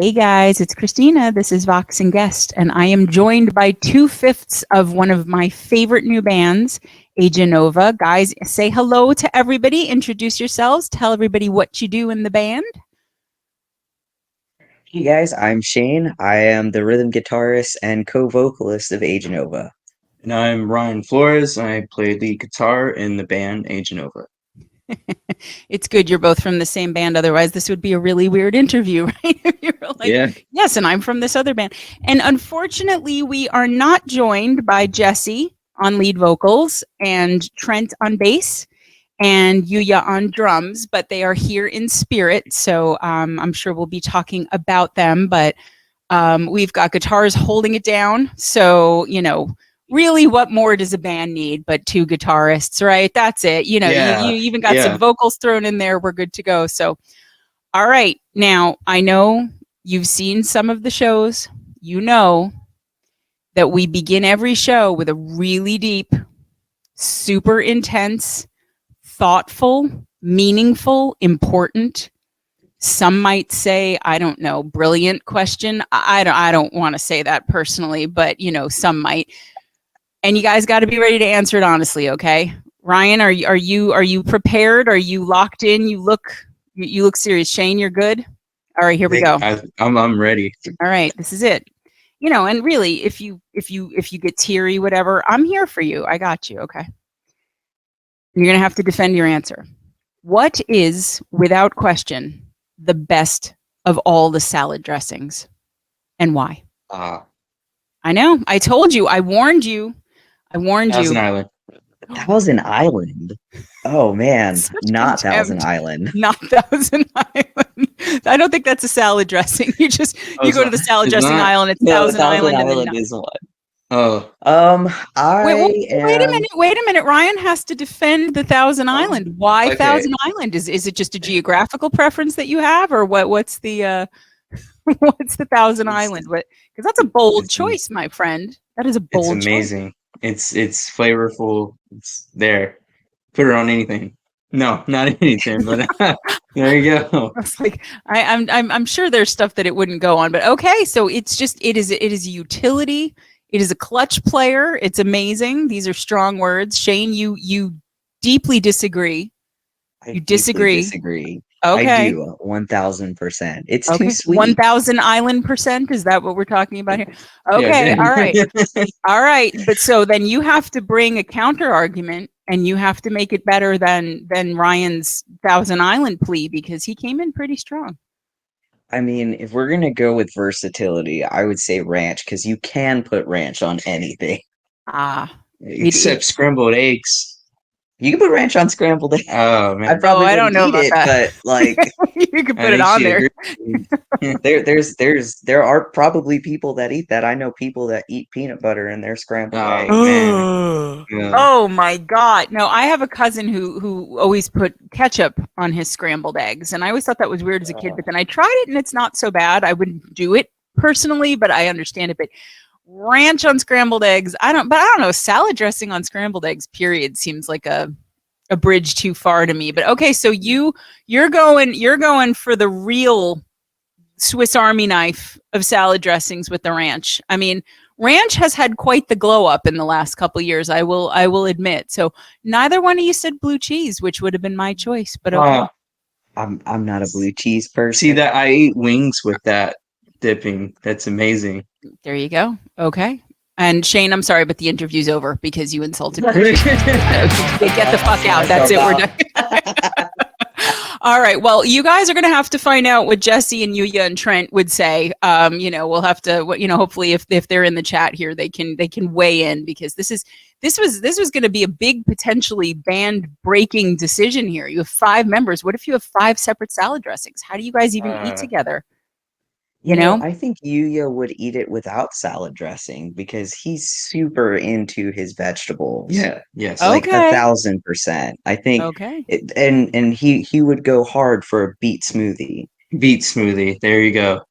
Hey guys, it's Christina. This is Vox and Guest, and I am joined by 2/5 of one of my favorite new bands, Aeganova. Guys, say hello to everybody. Introduce yourselves. Tell everybody what you do in the band. Hey guys, I'm Shane. I am the rhythm guitarist and co-vocalist of Aeganova. And I'm Ryan Flores. I play lead guitar in the band Aeganova. It's good you're both from the same band. Otherwise, this would be a really weird interview, right? If you were like, Yeah. yes, and I'm from this other band. And unfortunately, we are not joined by Jesse on lead vocals and Trent on bass and Yuya on drums, but they are here in spirit. So I'm sure we'll be talking about them. But we've got guitars holding it down. So, really, what more does a band need but two guitarists, right? That's it. You even got some vocals thrown in there. We're good to go. So, all right. Now, I know you've seen some of the shows. You know that we begin every show with a really deep, super intense, thoughtful, meaningful, important, some might say, I don't know, brilliant question. I don't want to say that personally, but some might. And you guys got to be ready to answer it honestly, okay? Ryan, are you prepared? Are you locked in? You look serious. Shane, you're good? All right, here we go. I'm ready. All right, this is it. And really, if you get teary, whatever, I'm here for you. I got you, okay? You're going to have to defend your answer. What is, without question, the best of all the salad dressings, and why? I know. I told you. I warned you. Thousand Island. Thousand Island. Oh man, not Thousand Island. Not Thousand Island. I don't think that's a salad dressing. You go to the salad dressing aisle and it's Thousand Island. Island is one. Oh. Wait a minute. Ryan has to defend the Thousand Island. Why okay. Thousand Island? Is it just a geographical preference that you have, or what's the what's the Thousand Island? Because that's a bold choice, my friend. That is a bold choice. It's amazing. It's flavorful. It's there. Put it on anything. No, not anything, but there you go. It's like I'm sure there's stuff that it wouldn't go on, but okay. So it is a utility. It is a clutch player. It's amazing. These are strong words. Shane, you deeply disagree. You disagree. Disagree. Okay. I do 1000%. It's okay. Too sweet. 1000 island %. Is that what we're talking about here? Okay. Yeah. All right. All right. But so then you have to bring a counter argument and you have to make it better than Ryan's Thousand Island plea because he came in pretty strong. I mean, if we're going to go with versatility, I would say ranch because you can put ranch on anything. Except scrambled eggs. You can put ranch on scrambled eggs. Oh man! I don't know about that. But like you can put it on there. there are probably people that eat that. I know people that eat peanut butter in their scrambled eggs. Man. Yeah. Oh my God! No, I have a cousin who always put ketchup on his scrambled eggs, and I always thought that was weird as a kid. But then I tried it, and it's not so bad. I wouldn't do it personally, but I understand it. But ranch on scrambled eggs, I don't know. Salad dressing on scrambled eggs, period, seems like a bridge too far to me. But okay, so you're going for the real Swiss Army knife of salad dressings with the ranch. I mean, ranch has had quite the glow up in the last couple of years. I will admit. So neither one of you said blue cheese, which would have been my choice. But okay, I'm not a blue cheese person. See that I ate wings with that dipping. That's amazing. There you go. Okay. And Shane, I'm sorry, but the interview's over because you insulted me. Get the fuck out. That's it. We're done. All right. Well, you guys are going to have to find out what Jesse and Yuya and Trent would say. We'll have to, hopefully if they're in the chat here, they can weigh in because this was going to be a big potentially band breaking decision here. You have 5 members. What if you have 5 separate salad dressings? How do you guys even eat together? You know, I think Yuya would eat it without salad dressing because he's super into his vegetables. Yeah. Yes. Like 1000%. I think. Okay. And he would go hard for a beet smoothie. Beet smoothie. There you go.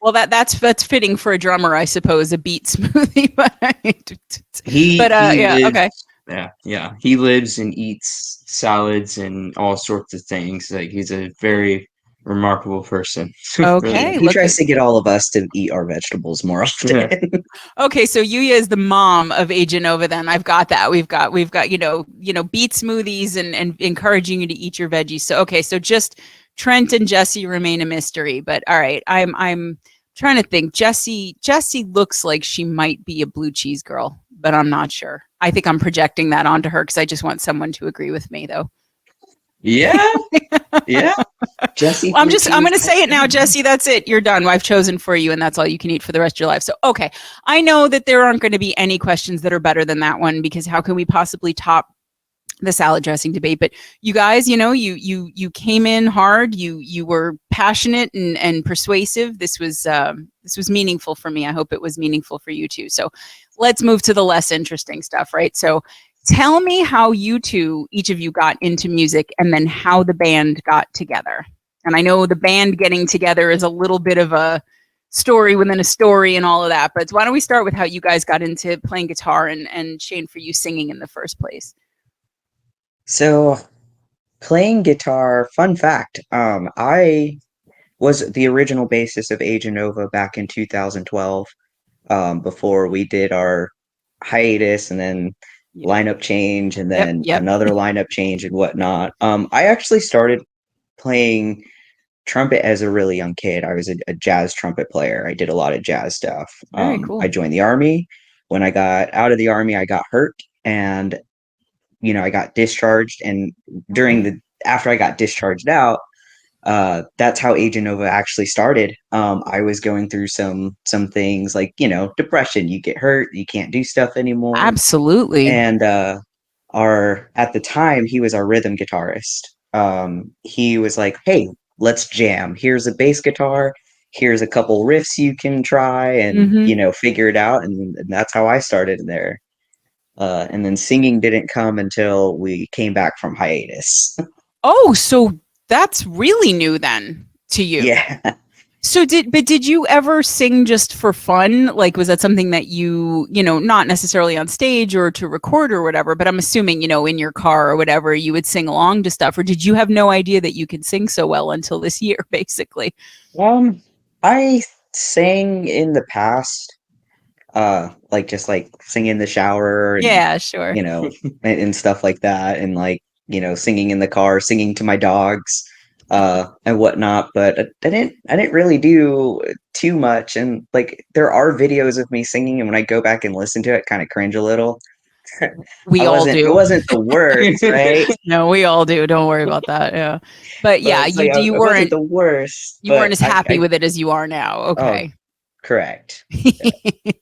Well, that's fitting for a drummer, I suppose. A beet smoothie. Yeah. He lives and eats salads and all sorts of things. Like he's a very remarkable person. Okay, He look tries at to get all of us to eat our vegetables more often. Yeah. okay. So Yuya is the mom of Aeganova. Then I've got that. We've got beet smoothies and encouraging you to eat your veggies. So okay, so just Trent and Jesse remain a mystery. But all right, I'm trying to think. Jesse looks like she might be a blue cheese girl, but I'm not sure. I think I'm projecting that onto her because I just want someone to agree with me, though. Yeah. Yeah. Jesse, Well, blue I'm cheese. going to say it now, Jesse. That's it. You're done. I've chosen for you, and that's all you can eat for the rest of your life. So, okay. I know that there aren't going to be any questions that are better than that one because how can we possibly top the salad dressing debate? But you guys, you came in hard. You were passionate and persuasive. This was meaningful for me. I hope it was meaningful for you too. So, let's move to the less interesting stuff, right? So, tell me how you two, each of you, got into music, and then how the band got together. And I know the band getting together is a little bit of a story within a story and all of that. But why don't we start with how you guys got into playing guitar and Shane, for you singing in the first place? So, playing guitar, fun fact, I was the original bassist of Aeganova back in 2012, before we did our hiatus and then Yep. lineup change and then Yep. another lineup change and whatnot. I actually started playing trumpet as a really young kid. I was a jazz trumpet player. I did a lot of jazz stuff. Very cool. I joined the army. When I got out of the army, I got hurt and I got discharged. And after I got discharged out, that's how Aeganova actually started. I was going through some things like depression. You get hurt, you can't do stuff anymore. Absolutely. And at the time, he was our rhythm guitarist. He was like, "Hey, let's jam. Here's a bass guitar. Here's a couple riffs you can try, and figure it out." And that's how I started there. And then singing didn't come until we came back from hiatus. Oh, so that's really new then to you. Yeah. So did you ever sing just for fun? Like, was that something that you not necessarily on stage or to record or whatever, but I'm assuming, in your car or whatever, you would sing along to stuff, or did you have no idea that you could sing so well until this year, basically? I sang in the past, just like sing in the shower and Yeah, sure. and stuff like that, and singing in the car, singing to my dogs, and whatnot. But I didn't really do too much. And there are videos of me singing, and when I go back and listen to it, kind of cringe a little. We all do. It wasn't the worst, right? No, we all do. Don't worry about that. Yeah, but yeah, But you it wasn't the worst. You weren't as But happy with it as you are now. Okay. Correct.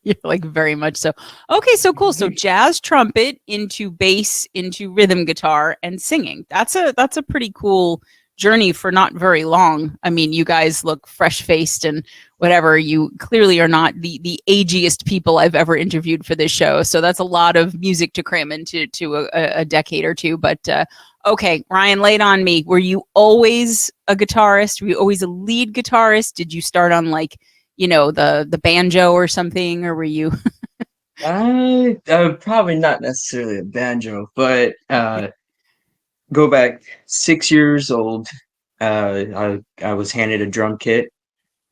You're like very much so. Okay, so cool. So jazz trumpet into bass into rhythm guitar and singing. That's a pretty cool journey for not very long. I mean, you guys look fresh-faced and whatever. You clearly are not the agiest people I've ever interviewed for this show. So that's a lot of music to cram into a decade or two. But okay, Ryan, lay it on me. Were you always a guitarist? Were you always a lead guitarist? Did you start on the banjo or something, or were you? I probably not necessarily a banjo, but go back 6 years old. I was handed a drum kit.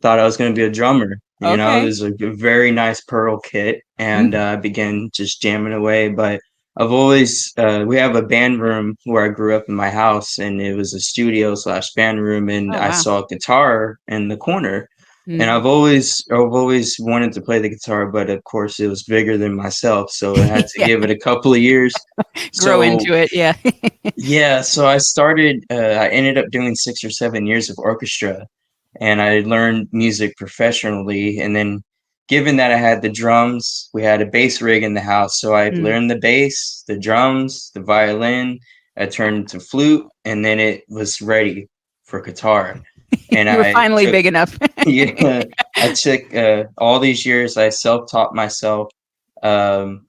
Thought I was going to be a drummer. Okay. It was a very nice Pearl kit, and began just jamming away. But I've always we have a band room where I grew up in my house, and it was a studio / band room, and Oh, I wow. saw a guitar in the corner. And I've always wanted to play the guitar, but of course it was bigger than myself, so I had to Yeah. give it a couple of years. Grow into it. Yeah. Yeah, so I started. I ended up doing 6 or 7 years of orchestra, and I learned music professionally. And then, given that I had the drums, we had a bass rig in the house, so I learned the bass, the drums, the violin. I turned to flute, and then it was ready for guitar. And You were I finally took, big enough. yeah, I took all these years. I self-taught myself, um,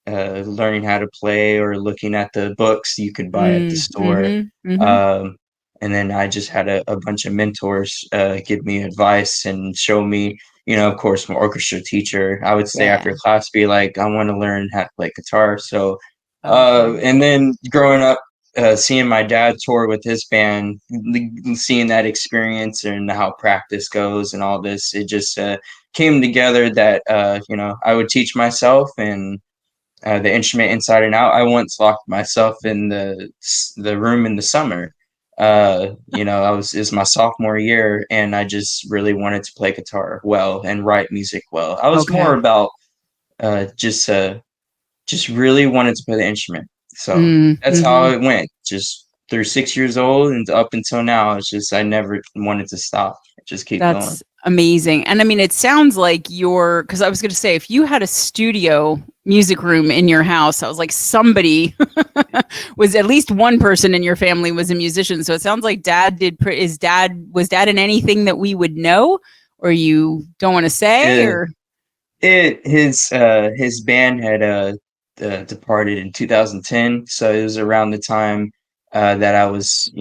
learning how to play or looking at the books you could buy at the store. Um, and then I just had a bunch of mentors give me advice and show me, of course, my orchestra teacher. I would say Yeah. after class, be like, I want to learn how to play guitar. So, Okay. and then growing up, seeing my dad tour with his band, seeing that experience and how practice goes and all this, it just came together that I would teach myself and the instrument inside and out. I once locked myself in the room in the summer. It's my sophomore year, and I just really wanted to play guitar well and write music well. I was more Okay. about just really wanted to play the instrument. So that's how Mm-hmm. it went. Just through 6 years old and up until now, it's just I never wanted to stop. Just keep going. That's amazing. And I mean, it sounds like because I was going to say, if you had a studio music room in your house, I was like, somebody was at least one person in your family was a musician. So it sounds like was dad in anything that we would know, or you don't want to say, Uh, or? his band had departed in 2010, so it was around the time that I was,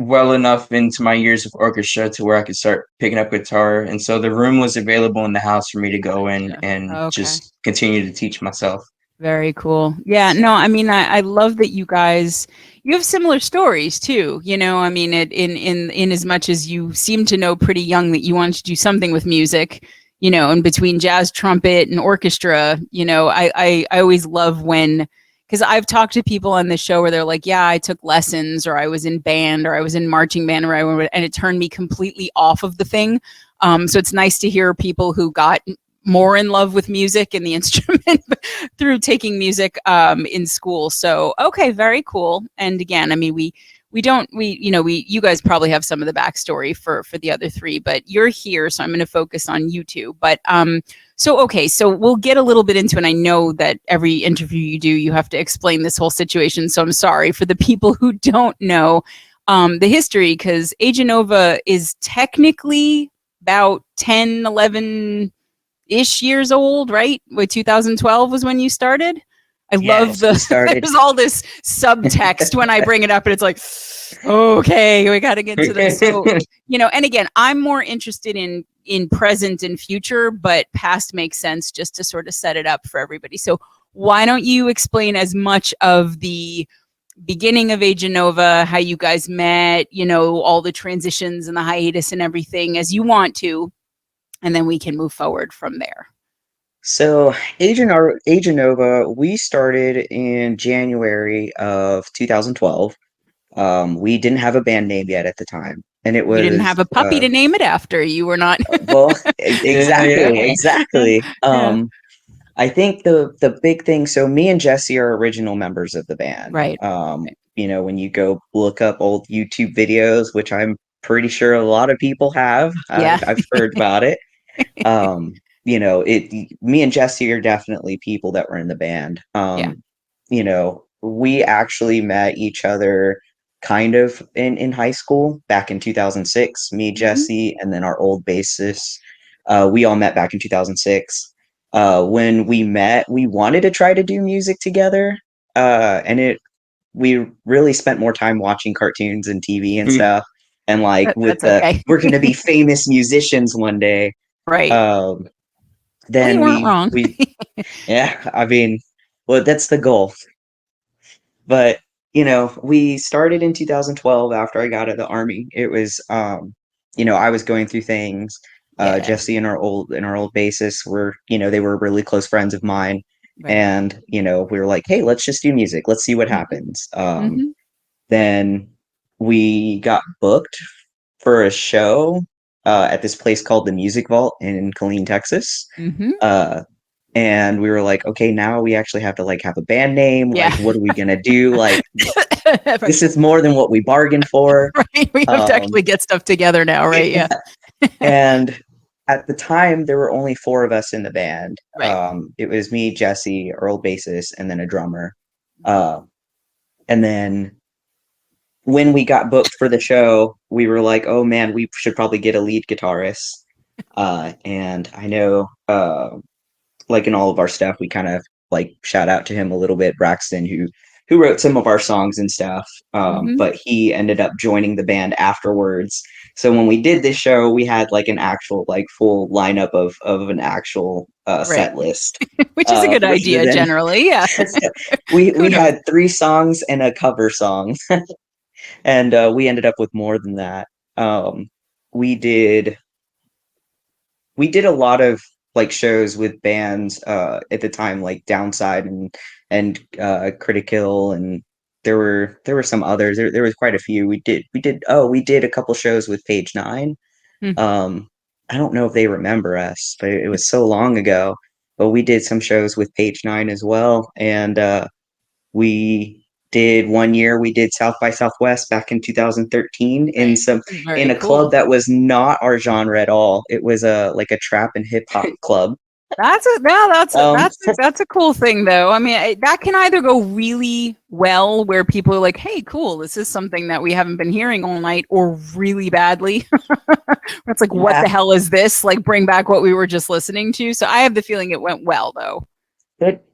well enough into my years of orchestra to where I could start picking up guitar, and so the room was available in the house for me to go in Gotcha. and Okay. just continue to teach myself. Very cool. Yeah, no, So I mean, I love that you have similar stories too. I mean, in as much as you seem to know pretty young that you wanted to do something with music, and between jazz, trumpet, and orchestra, I always love because I've talked to people on this show where they're like, yeah, I took lessons, or I was in band, or I was in marching band, and it turned me completely off of the thing. So it's nice to hear people who got more in love with music and the instrument through taking music in school. So okay, very cool. And again, I mean, you guys probably have some of the backstory for the other three, but you're here, so I'm going to focus on you two. But so we'll get a little bit into it. I know that every interview you do, you have to explain this whole situation. So I'm sorry for the people who don't know the history, because Aeganova is technically about 10, 11 ish years old, right? 2012 was when you started. I love Yes, we started. there's all this subtext when I bring it up, and it's like, okay, we got to get to this. So, and again, I'm more interested in present and future, but past makes sense just to sort of set it up for everybody. So, why don't you explain as much of the beginning of Aeganova, how you guys met, all the transitions and the hiatus and everything as you want to, and then we can move forward from there. So, Aeganova, we started in January of 2012. We didn't have a band name yet at the time, and it You didn't was have a puppy to name it after. You were not. well, yeah, exactly. Yeah. I think the big thing. So, me and Jesse are original members of the band. Right. When you go look up old YouTube videos, which I'm pretty sure a lot of people have, Yeah. I've heard about it. Me and Jesse are definitely people that were in the band. Yeah. We actually met each other kind of in high school back in 2006. Me, Mm-hmm. Jesse, and then our old bassist. We all met back in 2006. When we met, we wanted to try to do music together. We really spent more time watching cartoons and TV and stuff. And like with That's okay. we're going to be famous musicians one day. Right. Um, Well, you then weren't wrong. yeah, I mean, well, that's the goal. But we started in 2012 after I got out of the army. It was, I was going through things. Yeah. Jesse and our old bassist were, they were really close friends of mine, Right. and we were like, hey, let's just do music. Let's see what Mm-hmm. happens. Mm-hmm. Then we got booked for a show at this place called the Music Vault in Killeen, Texas. Mm-hmm. And we were like, okay, now we actually have to like have a band name. Yeah. Like, what are we gonna do? Like, Right. this is more than what we bargained for. Right. We have to actually get stuff together now, right? Yeah. And at the time, there were only four of us in the band. Right. It was me, Jesse, our old bassist, and then a drummer. And then when we got booked for the show, we were like, oh man, we should probably get a lead guitarist. And I know, like in all of our stuff, we kind of like shout out to him a little bit, Braxton, who who wrote some of our songs and stuff. Mhm. But he ended up joining the band afterwards. So when we did this show, we had like an actual like full lineup of an actual Right. set list. Which is a good Rather idea than generally. Yeah. we Kudos. had 3 songs and a cover song, and we ended up with more than that. Um, we did a lot of like shows with bands at the time, like Downside and Critical, and there were some others. There was quite a few. We did a couple shows with Page Nine. Hmm. I don't know if they remember us, but it was so long ago. But we did some shows with Page Nine as well, and we did one year. We did South by Southwest back in 2013 in Right. some in Very a cool. club that was not our genre at all. It was a like a trap and hip hop club. That's Um, a cool thing though. I mean, that can either go really well where people are like, "Hey, cool, this is something that we haven't been hearing all night," or really badly. Where it's like, "What yeah, the hell is this?" Like, bring back what we were just listening to. So I have the feeling it went well though.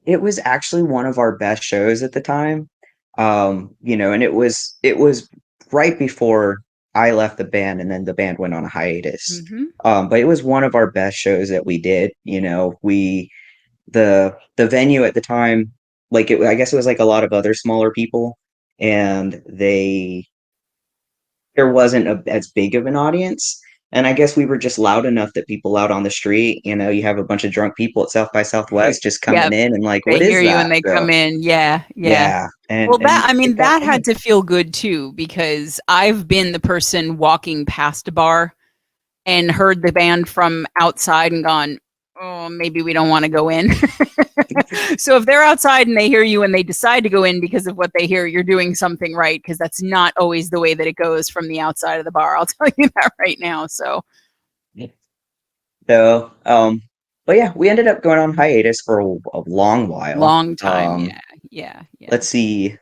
it was actually one of our best shows at the time. And it was right before I left the band, and then the band went on a hiatus. Hmm. But it was one of our best shows that we did. The venue at the time, like I guess it was like a lot of other smaller people, and there wasn't as big of an audience. And I guess we were just loud enough that people out on the street, you have a bunch of drunk people at South by Southwest just Yeah, coming in and like, they what hear is you and that? they So come in. Yeah, yeah. yeah, and Well, that I mean, it got that had fun. to feel good too because I've been the person walking past a bar and heard the band from outside and gone, oh, maybe we don't want to go in. So if they're outside and they hear you and they decide to go in because of what they hear, you're doing something right because that's not always the way that it goes from the outside of the bar. I'll tell you that right now. So So, but yeah, we ended up going on hiatus for a long while. long time. Yeah, yeah, yeah. Let's see,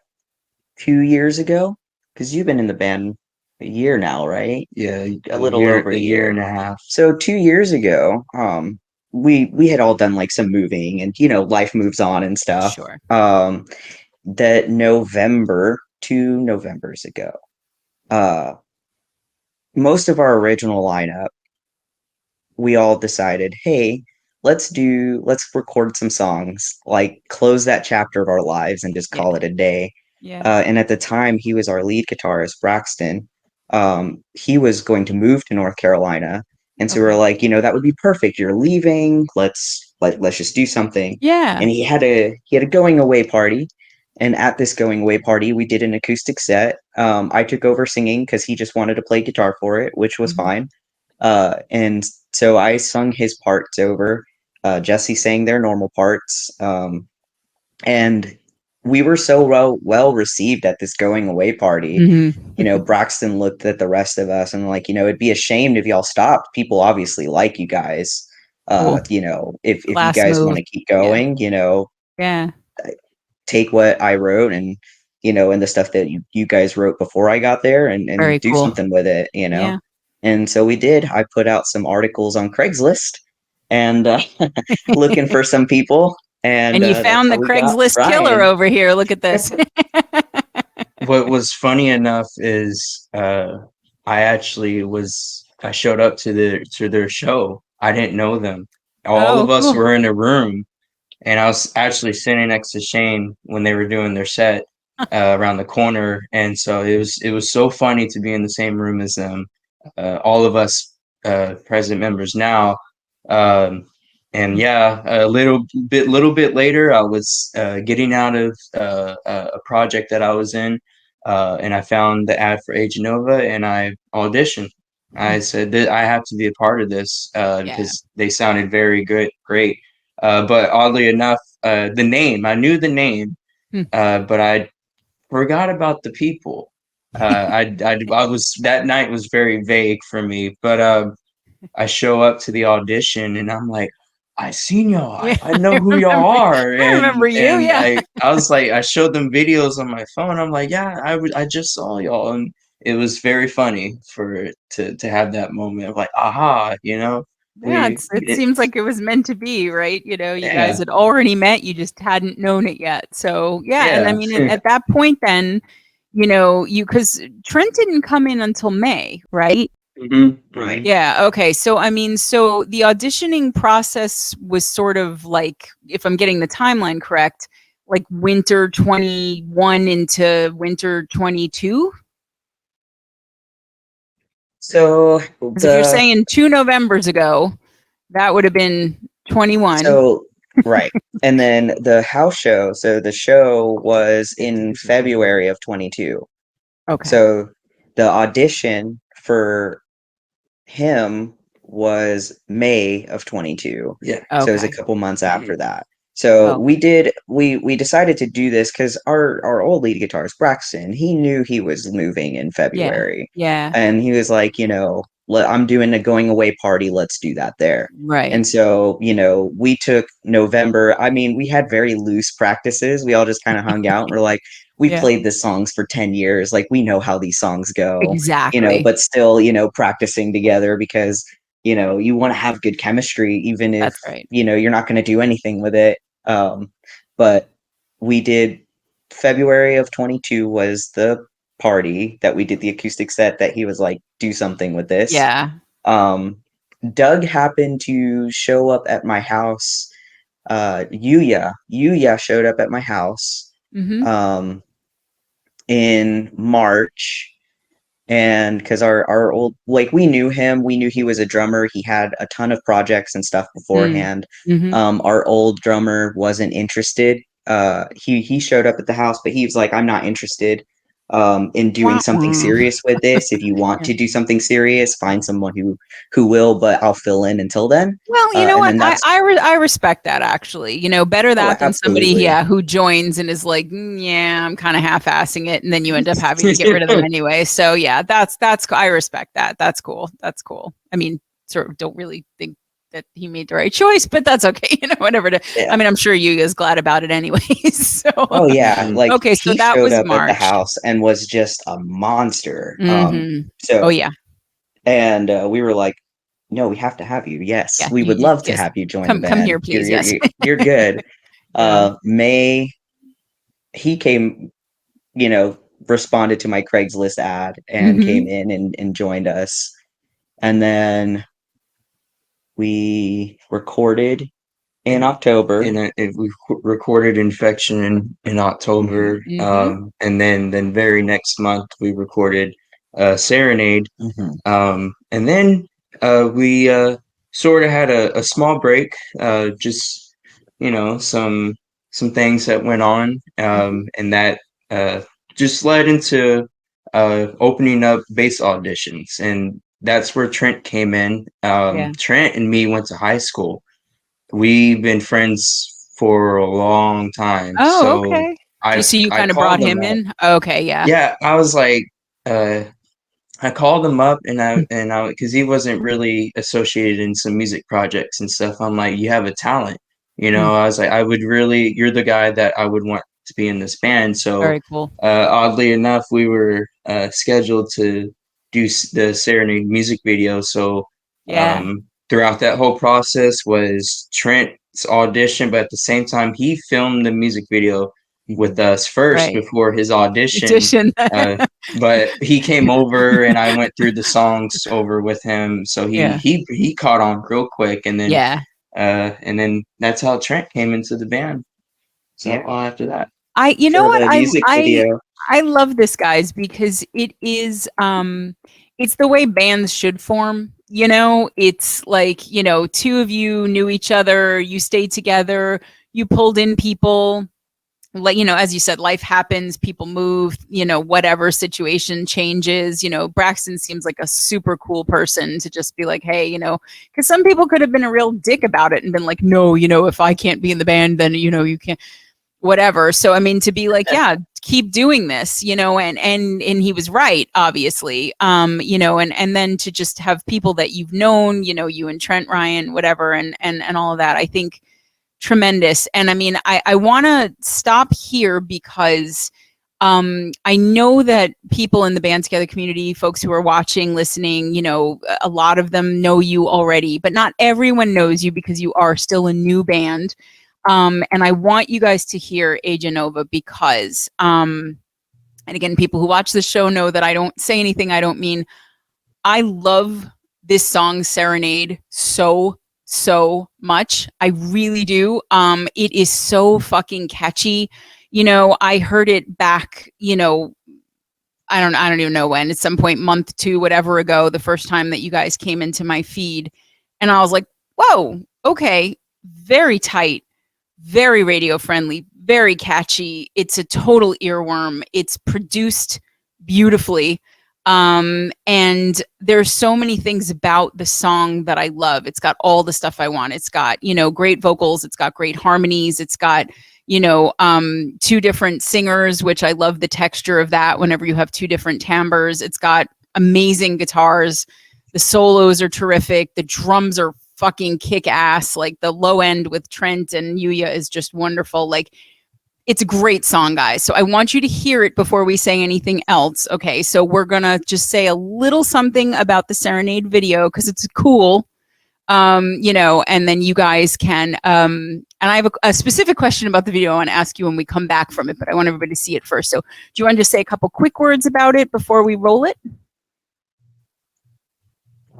2 years ago, because you've been in the band a year now, right? Yeah, A little over a a year year. and a half. So 2 years ago, we had all done like some moving, and life moves on and stuff. Sure. That November, 2 Novembers ago, uh, most of our original lineup, we all decided, hey, let's record some songs, like close that chapter of our lives and just Yeah, call it a day. yeah. And at the time, he was our lead guitarist, Braxton. He was going to move to North Carolina, and so we were Okay. like, that would be perfect. You're leaving. Let's just do something. Yeah. And he had a going away party. And at this going away party, we did an acoustic set. I took over singing because he just wanted to play guitar for it, which was Mhm. fine. And so I sung his parts over. Jesse sang their normal parts. And we were so well received at this going away party. Mhm. Braxton looked at the rest of us and like, it'd be ashamed if y'all stopped. People obviously like you guys. Cool. If you Class guys want move. to keep Yeah. going, Yeah. take what I wrote and the stuff that you guys wrote before I got there and Very do cool. something with it. Yeah. And so we did. I put out some articles on Craigslist and looking for some people. And And you that's found how the we got Craigslist killer Brian. over here. Look at this. What was funny enough is I showed up to their show. I didn't know them. All Oh, of us cool. were in a room, and I was actually sitting next to Shane when they were doing their set around the corner, and so it was so funny to be in the same room as them. All of us present members now. Um, and yeah, a little bit later, I was getting out of a project that I was in, and I found the ad for Aeganova, and I auditioned. I said that I have to be a part of this Yeah. because they sounded very good, great. But oddly enough, the name, I knew the name, Hmm. but I forgot about the people. I was that night was very vague for me, but I show up to the audition and I'm like, I seen y'all. Yeah. I know who y'all are. I remember you. And Yeah. I was like, I showed them videos on my phone. I'm like, yeah, I just saw y'all, and it was very funny to have that moment of like, aha, Yeah, We it seems like it was meant to be, right? You guys yeah. had already met, you just hadn't known it yet. So yeah, and I Yeah. mean at that point then, because Trent didn't come in until May, right? Right. Yeah, okay. So I mean, so the auditioning process was sort of like, if I'm getting the timeline correct, like winter 21 into winter 22. So Because if you're saying 2 Novembers ago, that would have been 21. so right. And then the house show, so the show was in February of 22. Okay. So the audition for him was May of 22. Yeah. So it was a Okay. couple months after that. So Okay. we decided to do this because our old lead guitarist Braxton, he knew he was moving in Yeah. February. Yeah. And he was like, I'm doing a going away party, let's do that there. Right. And so, we took November. I mean, we had very loose practices. We all just kind of hung out and we're like, we Yeah. played this songs for 10 years. Like, we know how these songs go, Exactly. but still, practicing together because, you want to have good chemistry, even if, That's right. you're not going to do anything with it. But we did February of 22 was the party that we did the acoustic set that he was like, do something with this. Yeah. Doug happened to show up at my house. Yuya showed up at my house Mm-hmm. in March. And because our old, like, we knew him, we knew he was a drummer. He had a ton of projects and stuff beforehand. Mm-hmm. Our old drummer wasn't interested. He showed up at the house, but he was like, I'm not interested in doing something serious with this. If you want to do something serious, find someone who will, but I'll fill in until then. Well, you know And what? then that's I respect that actually. Better that than somebody, absolutely. who joins and is like, yeah, I'm kind of half-assing it, and then you end up having to get rid of them anyway. So yeah, that's I respect that. That's cool. That's cool. I mean, sort of don't really think that he made the right choice, but that's okay. Whatever. Yeah. I mean, I'm sure you is glad about it anyways. So Oh yeah, like okay, so he that showed was up at the March. house and was just a monster. Mm-hmm. So Oh yeah. and we were like, no, we have to have you. Yes, Yeah. we would love to Yes. have you join the Come here, band. please. Yes. You're good. Yeah. May, he came, responded to my Craigslist ad and came Mm-hmm. in and joined us. And then we recorded in October. And we recorded Infection in October. Mm-hmm. And then very next month we recorded Serenade. And then we sort of had a small break, just some things that went on, and that just led into opening up bass auditions, and that's where Trent came in. Yeah. Trent and me went to high school. We've been friends for a long time, Oh, so okay. I So you I kind of brought called him him up. in? Okay, yeah. Yeah, I was like, I called him up and I because he wasn't really associated in some music projects and stuff. I'm like, you have a talent, I was like, you're the guy that I would want to be in this band. So Very cool. oddly enough, we were scheduled to do the Serenade music video. So Yeah. throughout that whole process was Trent's audition, but at the same time, he filmed the music video with us first Right. before his audition. Edition. But he came over and I went through the songs over with him. So Yeah. he caught on real quick, and then Yeah. and then that's how Trent came into the band. So Yeah. after that. You know For what? the music video. I love this, guys, because it is it's the way bands should form. It's like, two of you knew each other, you stayed together, you pulled in people. Like, as you said, life happens, people move, whatever situation changes. Braxton seems like a super cool person to just be like, hey, because some people could have been a real dick about it and been like, no, if I can't be in the band, then, you can't, whatever. So, I mean, to be like, yeah, keep doing this, and he was right, obviously. And then to just have people that you've known, you and Trent, Ryan, whatever, and all of that, I think tremendous. And I mean, I want to stop here because I know that people in the Band Together community, folks who are watching, listening, a lot of them know you already, but not everyone knows you because you are still a new band. And I want you guys to hear Aeganova because, and again, people who watch the show know that I don't say anything I don't mean. I love this song, Serenade, so much. I really do. It is so fucking catchy. I heard it back, I don't even know when, at some point, month, 2, whatever ago, the first time that you guys came into my feed. And I was like, whoa, okay, very tight, very radio friendly, very catchy. It's a total earworm. It's produced beautifully. And there's so many things about the song that I love. It's got all the stuff I want. It's got, great vocals. It's got great harmonies. It's got, 2 different singers, which I love the texture of that whenever you have 2 different timbres. It's got amazing guitars. The solos are terrific. The drums are fucking kick ass. Like the low end with Trent and Yuya is just wonderful. Like, it's a great song, guys. So I want you to hear it before we say anything else. Okay, so we're going to just say a little something about the Serenade video because it's cool, and then you guys can, and I have a specific question about the video I want to ask you when we come back from it, but I want everybody to see it first. So do you want to just say a couple quick words about it before we roll it?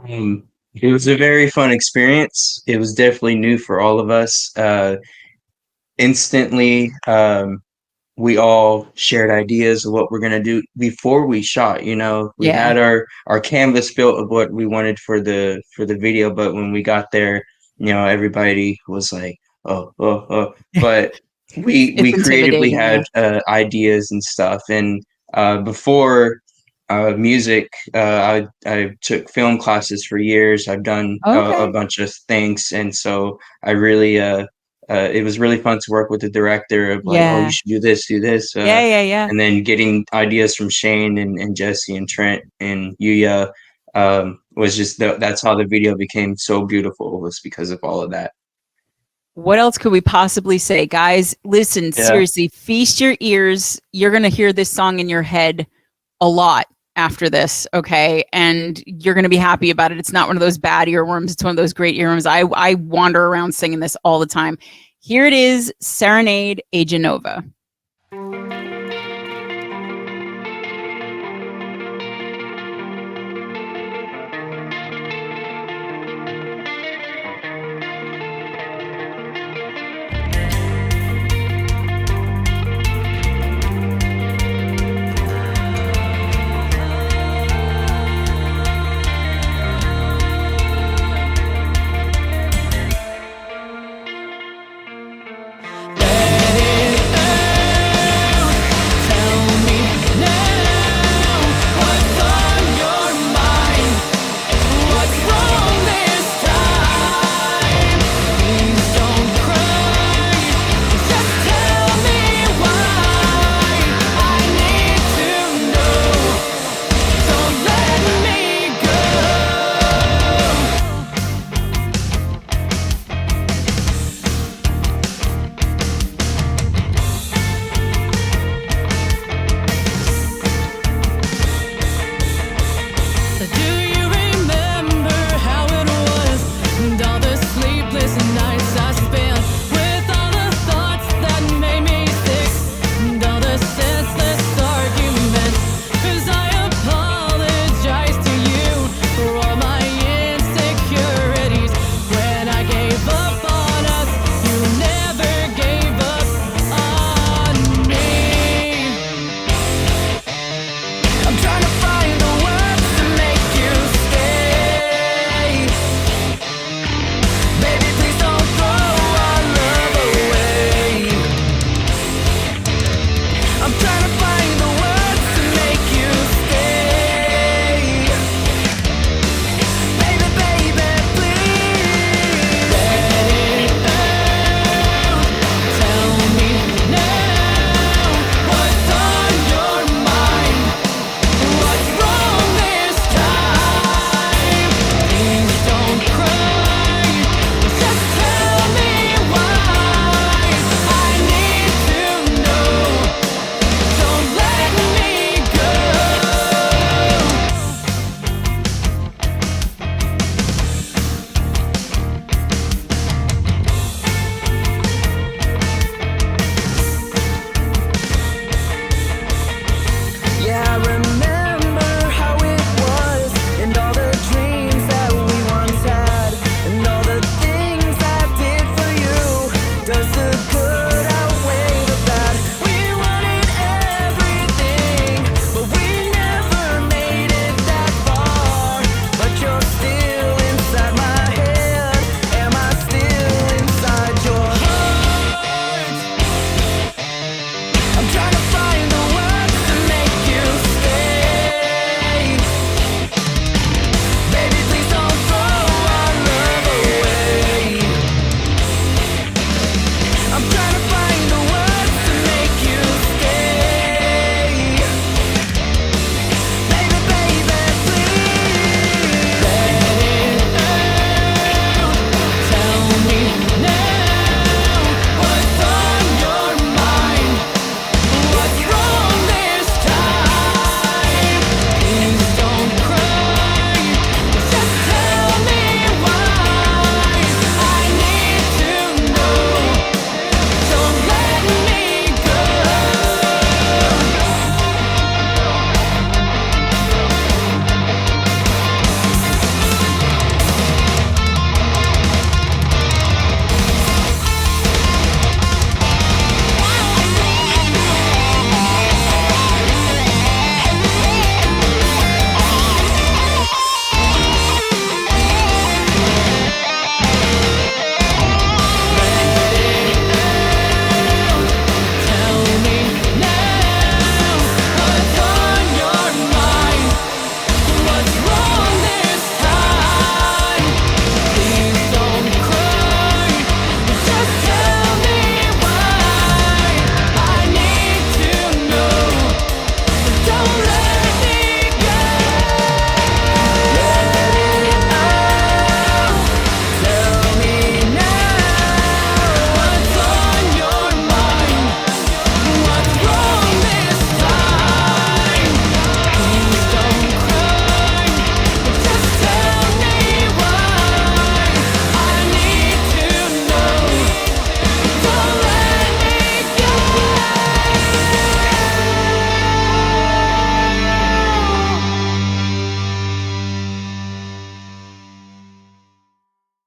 It was a very fun experience. It was definitely new for all of us. Instantly, we all shared ideas of what we're going to do before we shot. We had our canvas built of what we wanted for the video, but when we got there, everybody was like, oh. But we creatively had ideas and stuff. And before music, I took film classes for years. I've done a bunch of things, and so I really it was really fun to work with the director of like, oh, you should do this. And then getting ideas from Shane and Jesse and Trent and Yuya was just that's how the video became so beautiful, was because of all of that. What else could we possibly say? Guys, listen, seriously, feast your ears. You're going to hear this song in your head a lot after this, okay? And you're going to be happy about it. It's not one of those bad earworms. It's one of those great earworms. I wander around singing this all the time. Here it is, Serenade, Aeganova. Let it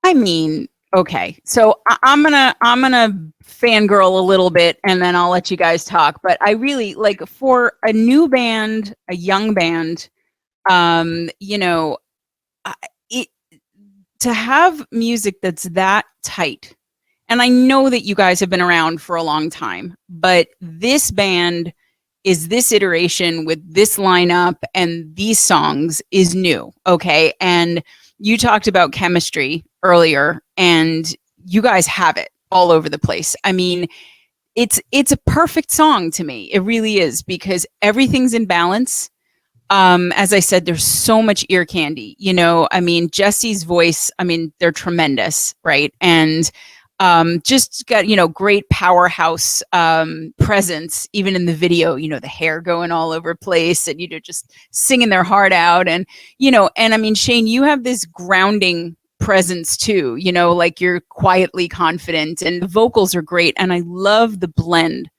I mean, okay. So I'm gonna fangirl a little bit, and then I'll let you guys talk. But I really like, for a new band, a young band, you know, it, to have music that's that tight. And I know that you guys have been around for a long time, but this band is this iteration with this lineup and these songs is new. Okay. And you talked about chemistry earlier, and you guys have it all over the place. I mean, it's a perfect song to me. It really is, because everything's in balance. As I said, there's so much ear candy, you know. I mean, Jesse's voice, I mean, they're tremendous, right? And just got, you know, great powerhouse presence, even in the video, you know, the hair going all over place, and, you know, just singing their heart out. And, you know, and I mean, Shane, you have this grounding presence too, you know, like you're quietly confident, and the vocals are great. And I love the blend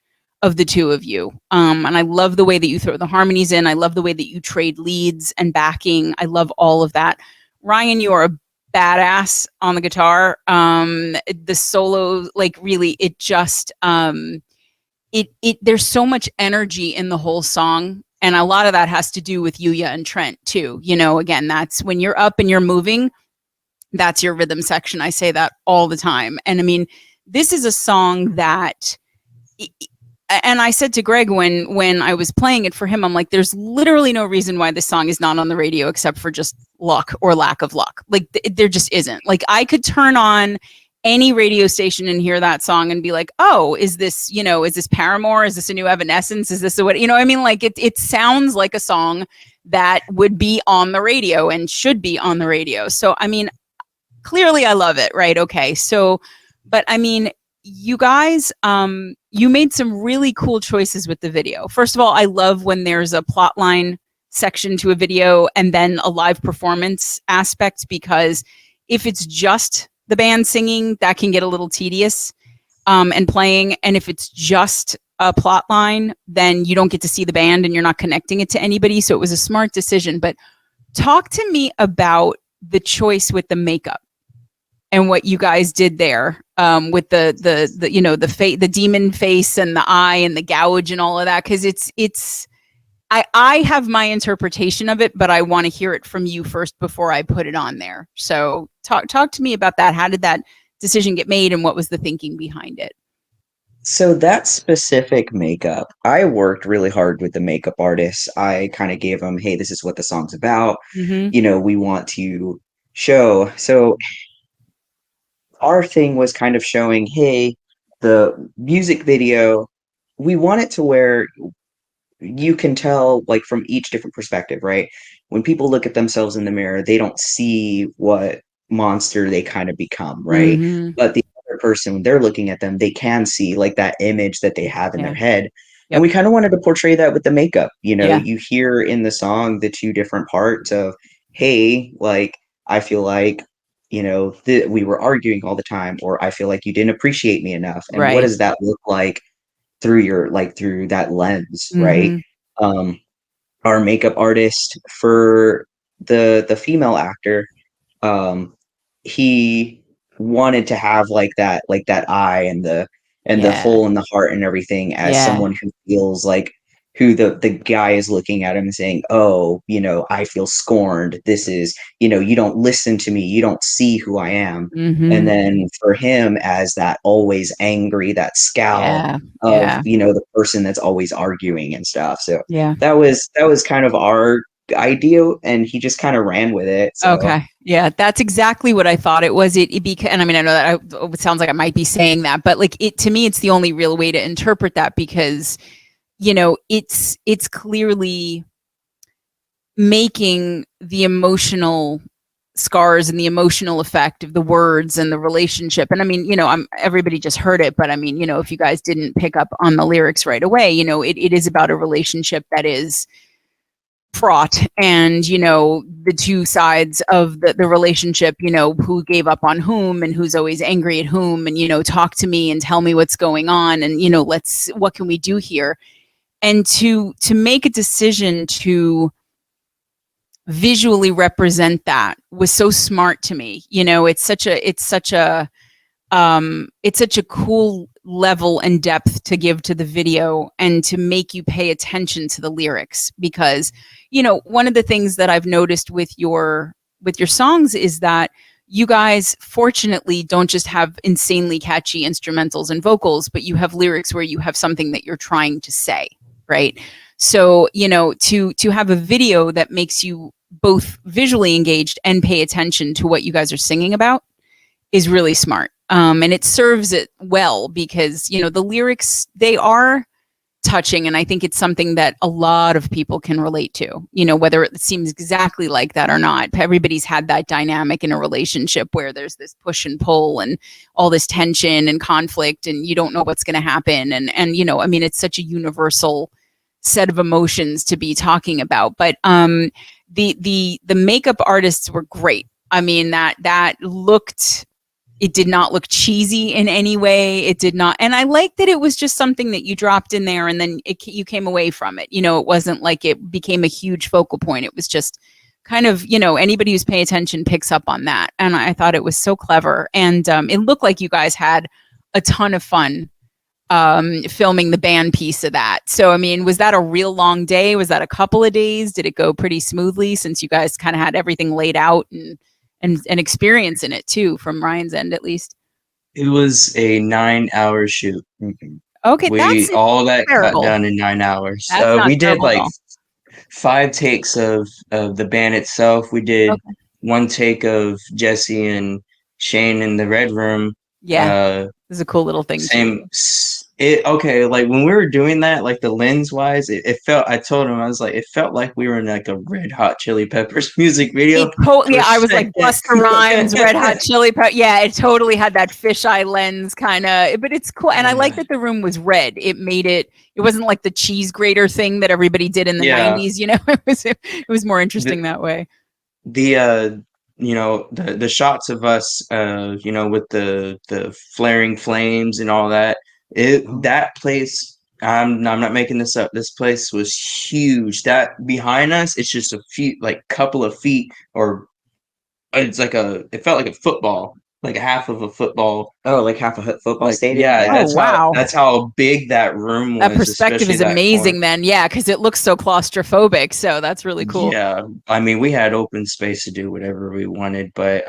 of the two of you. And I love the way that you throw the harmonies in. I love the way that you trade leads and backing. I love all of that. Ryan, you are a badass on the guitar. The solo, like, really, it just, there's so much energy in the whole song. And a lot of that has to do with Yuya and Trent too. You know, again, that's when you're up and you're moving, that's your rhythm section. I say that all the time. And I mean, this is a song that, and I said to Greg when I was playing it for him, I'm like, there's literally no reason why this song is not on the radio except for just luck or lack of luck. Like, there just isn't. Like, I could turn on any radio station and hear that song and be like, oh, is this, you know, is this Paramore? Is this a new Evanescence? Is this what, you know, I mean, like, it sounds like a song that would be on the radio and should be on the radio. So, I mean, clearly I love it, right? Okay. So, but I mean, you guys, you made some really cool choices with the video. First of all, I love when there's a plot line section to a video and then a live performance aspect, because if it's just the band singing, that can get a little tedious and playing. And if it's just a plot line, then you don't get to see the band and you're not connecting it to anybody. So it was a smart decision. But talk to me about the choice with the makeup and what you guys did there, with the you know, the demon face and the eye and the gouge and all of that, because I have my interpretation of it, but I want to hear it from you first before I put it on there. So talk to me about that. How did that decision get made, and what was the thinking behind it? So that specific makeup, I worked really hard with the makeup artists. I kind of gave them, hey, this is what the song's about. Mm-hmm. You know, we want to show. So our thing was kind of showing, hey, the music video, we want it to where you can tell, like, from each different perspective, right? When people look at themselves in the mirror, they don't see what monster they kind of become, right? Mm-hmm. But the other person, when they're looking at them, they can see, like, that image that they have in their head. Yep. And we kind of wanted to portray that with the makeup. You know, Yeah. you hear in the song the two different parts of, hey, like, I feel like, you know, we were arguing all the time, or I feel like you didn't appreciate me enough. And what Right. does that look like through through that lens, right? Mm-hmm. Our makeup artist for the female actor, he wanted to have like that eye and the hole in the heart and everything, as someone who feels like, who the guy is looking at him and saying, oh, you know, I feel scorned. This is, you know, you don't listen to me. You don't see who I am. Mm-hmm. And then for him, as that always angry, that scowl of, you know, the person that's always arguing and stuff. So that was kind of our idea, and he just kind of ran with it. So. Okay. Yeah, that's exactly what I thought it was. And I mean, I know that it sounds like I might be saying that, but like, to me, it's the only real way to interpret that, because, you know, it's clearly making the emotional scars and the emotional effect of the words and the relationship. And I mean, you know, everybody just heard it, but I mean, you know, if you guys didn't pick up on the lyrics right away, you know, it is about a relationship that is fraught, and, you know, the two sides of the relationship, you know, who gave up on whom and who's always angry at whom, and, you know, talk to me and tell me what's going on, and, you know, what can we do here? And to make a decision to visually represent that was so smart to me. You know, it's such a cool level and depth to give to the video and to make you pay attention to the lyrics, because, you know, one of the things that I've noticed with your songs is that you guys fortunately don't just have insanely catchy instrumentals and vocals, but you have lyrics where you have something that you're trying to say, right? So, you know, to have a video that makes you both visually engaged and pay attention to what you guys are singing about is really smart. And it serves it well because, you know, the lyrics, they are touching. And I think it's something that a lot of people can relate to, you know, whether it seems exactly like that or not. Everybody's had that dynamic in a relationship where there's this push and pull and all this tension and conflict, and you don't know what's going to happen. And, you know, I mean, it's such a universal set of emotions to be talking about. But the makeup artists were great. I mean, that looked, it did not look cheesy in any way. It did not. And I like that it was just something that you dropped in there and then you came away from it. You know, it wasn't like it became a huge focal point. It was just kind of, you know, anybody who's paying attention picks up on that. And I thought it was so clever. And it looked like you guys had a ton of fun filming the band piece of that. So, I mean, was that a real long day? Was that a couple of days? Did it go pretty smoothly since you guys kind of had everything laid out and experience in it too, from Ryan's end at least? It was a 9-hour shoot. Okay, that's all that terrible. got done in 9 hours. That's not We did like terrible. 5 takes of the band itself. We did one take of Jesse and Shane in the red room. Yeah, this is a cool little thing too. Like when we were doing that, like the lens wise, it felt, I told him, I was like, it felt like we were in like a Red Hot Chili Peppers music video. Yeah, I was like Busta Rhymes, Red Hot Chili Peppers. Yeah, it totally had that fisheye lens kind of, but it's cool. And I like that the room was red. It made it wasn't like the cheese grater thing that everybody did in the 90s, you know. It was more interesting that way. You know, the shots of us, you know, with the flaring flames and all that, that place, I'm not making this up, this place was huge. That behind us, it's just a few, like couple of feet, or it's like it felt like a football, like a half of a football. Oh, like half a football stadium? Yeah, wow. That's how big that room was. That perspective is amazing then, yeah, because it looks so claustrophobic, so that's really cool. Yeah, I mean, we had open space to do whatever we wanted, but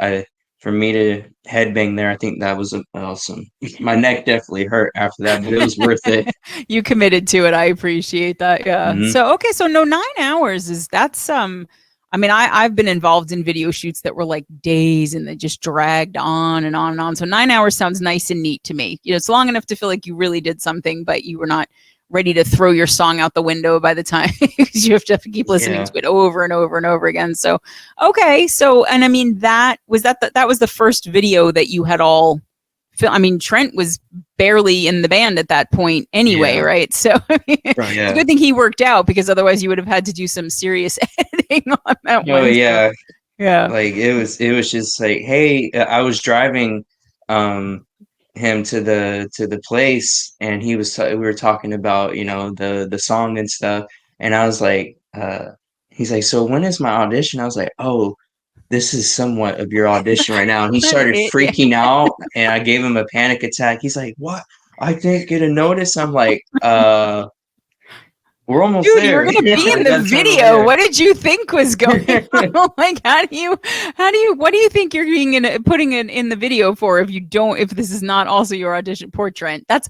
for me to headbang there, I think that was awesome. My neck definitely hurt after that, but it was worth it. You committed to it. I appreciate that. Yeah. Mhm. So, okay. So no, 9 hours that's I mean, I've been involved in video shoots that were like days and they just dragged on and on and on. So 9 hours sounds nice and neat to me. You know, it's long enough to feel like you really did something, but you were not ready to throw your song out the window by the time because you have to keep listening to it over and over and over again. So, okay. So, and I mean, that was the first video that you had all filmed. I mean, Trent was barely in the band at that point anyway, right? So it's a good thing he worked out, because otherwise you would have had to do some serious editing on that one. Oh yeah. Yeah. Like it was just like, hey, I was driving him to the place, and he was we were talking about, you know, the song and stuff, and I was like, he's like, so when is my audition? I was like, oh, this is somewhat of your audition right now. And he started freaking out, and I gave him a panic attack. He's like, what? I didn't get a notice. I'm like, we're almost there. Dude, you're gonna be in the video. What did you think was going on? Like, what do you think you're putting in the video for if this is not also your audition? Poor Trent. That's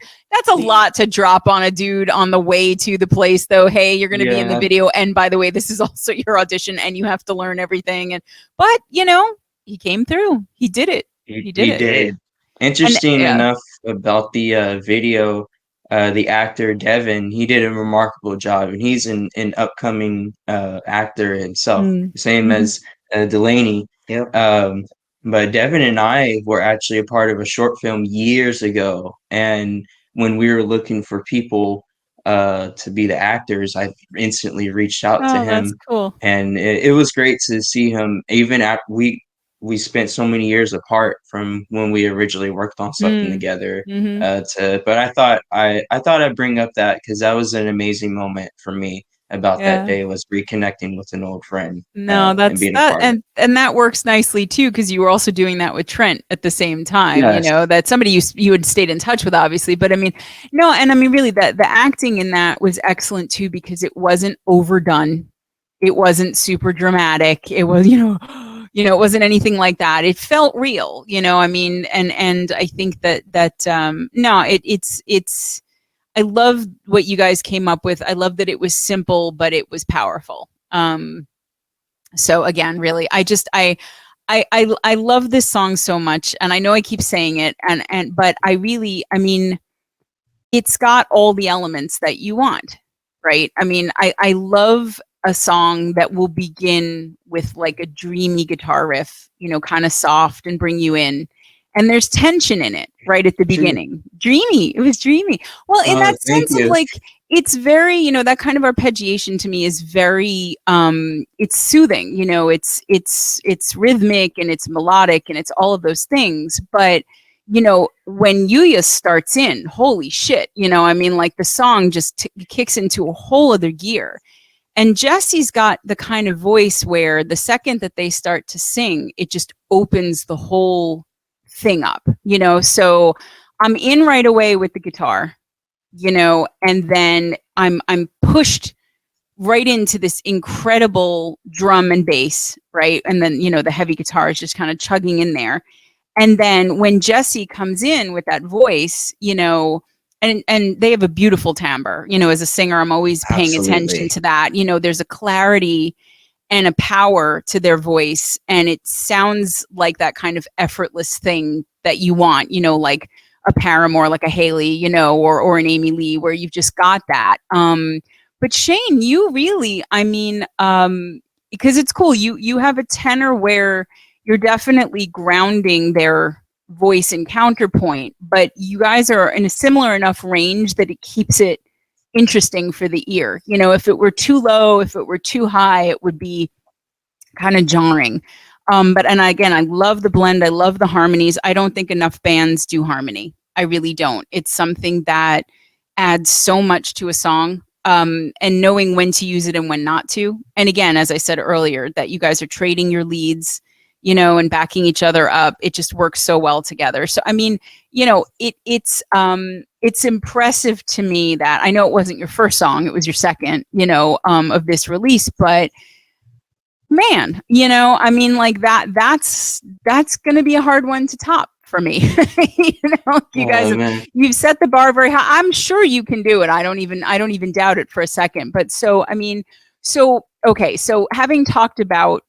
a lot to drop on a dude on the way to the place, though. Hey, you're gonna be in the video, and by the way, this is also your audition, and you have to learn everything. But you know, he came through. He did it. He did. Interesting enough about the video. The actor Devin, he did a remarkable job, and he's an upcoming actor himself, same as Delaney. Yep. But Devin and I were actually a part of a short film years ago, and when we were looking for people to be the actors, I instantly reached out to him. That's cool. And it was great to see him, even after we spent so many years apart from when we originally worked on something together. But I thought I'd bring up that because that was an amazing moment for me. about that Yeah. day was reconnecting with an old friend. No, and that's being a that, part of it. and that works nicely too, because you were also doing that with Trent at the same time. You Yes. know, that somebody you had stayed in touch with, obviously. But I mean, no, and I mean, really, the acting in that was excellent too, because it wasn't overdone, it wasn't super dramatic. It was, it wasn't anything like that. It felt real. I mean, and I think that no, it's. I love what you guys came up with. I love that it was simple, but it was powerful. So again, really, I love this song so much, and I know I keep saying it, but I mean, it's got all the elements that you want, right? I mean, I love a song that will begin with like a dreamy guitar riff, kind of soft and bring you in. And there's tension in it right at the beginning. Dreamy. It was dreamy. Well, in that Thank sense of you. like, it's very, that kind of arpeggiation to me is very, it's soothing, it's rhythmic and it's melodic and it's all of those things. But, when Yuya starts in, holy shit, I mean, like the song just kicks into a whole other gear. And Jesse's got the kind of voice where the second that they start to sing, it just opens the whole thing up, so I'm in right away with the guitar, and then I'm pushed right into this incredible drum and bass, right? And then, the heavy guitar is just kind of chugging in there. And then when Jesse comes in with that voice, and they have a beautiful timbre, as a singer, I'm always paying attention to that. There's a clarity and a power to their voice, and it sounds like that kind of effortless thing that you want, like a Paramore, like a Haley, or an Amy Lee, where you've just got that. But Shane, you really, I mean, because it's cool, you have a tenor where you're definitely grounding their voice and counterpoint, but you guys are in a similar enough range that it keeps it interesting for the ear. If it were too low, if it were too high, it would be kind of jarring. And again, I love the blend. I love the harmonies. I don't think enough bands do harmony. I really don't. It's something that adds so much to a song, and knowing when to use it and when not to. And again, as I said earlier, that you guys are trading your leads, and backing each other up. It just works so well together. So, I mean, it's impressive to me that I know it wasn't your first song, it was your second, of this release, but man, I mean, like that's going to be a hard one to top for me. You guys, you've set the bar very high. I'm sure you can do it. I don't even doubt it for a second. But so, I mean, okay. So having talked about,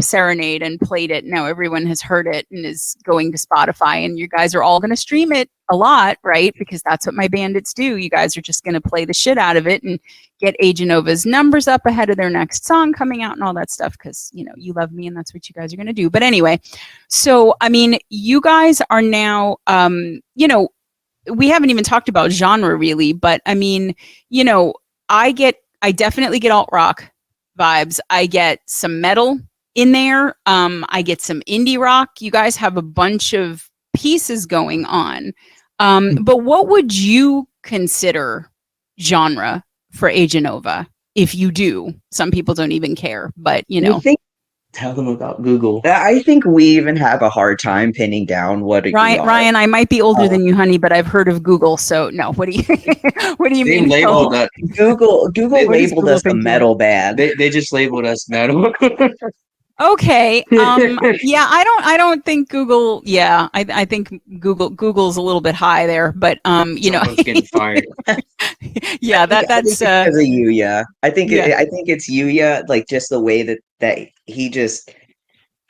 Serenade and played it, now everyone has heard it and is going to Spotify, and you guys are all going to stream it a lot, right? Because that's what my bandits do. You guys are just going to play the shit out of it and get Aeganova's numbers up ahead of their next song coming out and all that stuff, because, you love me and that's what you guys are going to do. But anyway, so, I mean, you guys are now, we haven't even talked about genre really, but I mean, I definitely get alt rock vibes. I get some metal in there. I get some indie rock. You guys have a bunch of pieces going on. But what would you consider genre for Aeganova? If you do, some people don't even care, but Tell them about Google. I think we even have a hard time pinning down what Ryan, I might be older than you, honey, but I've heard of Google. So no, what do you mean? Labeled that. Google labeled us a metal band. They just labeled us metal. Okay. Yeah, I don't think Google. Yeah, I think Google's a little bit high there, but Someone's getting fired. Yeah, that's because of Yuya. I think it's Yuya, like just the way that he just,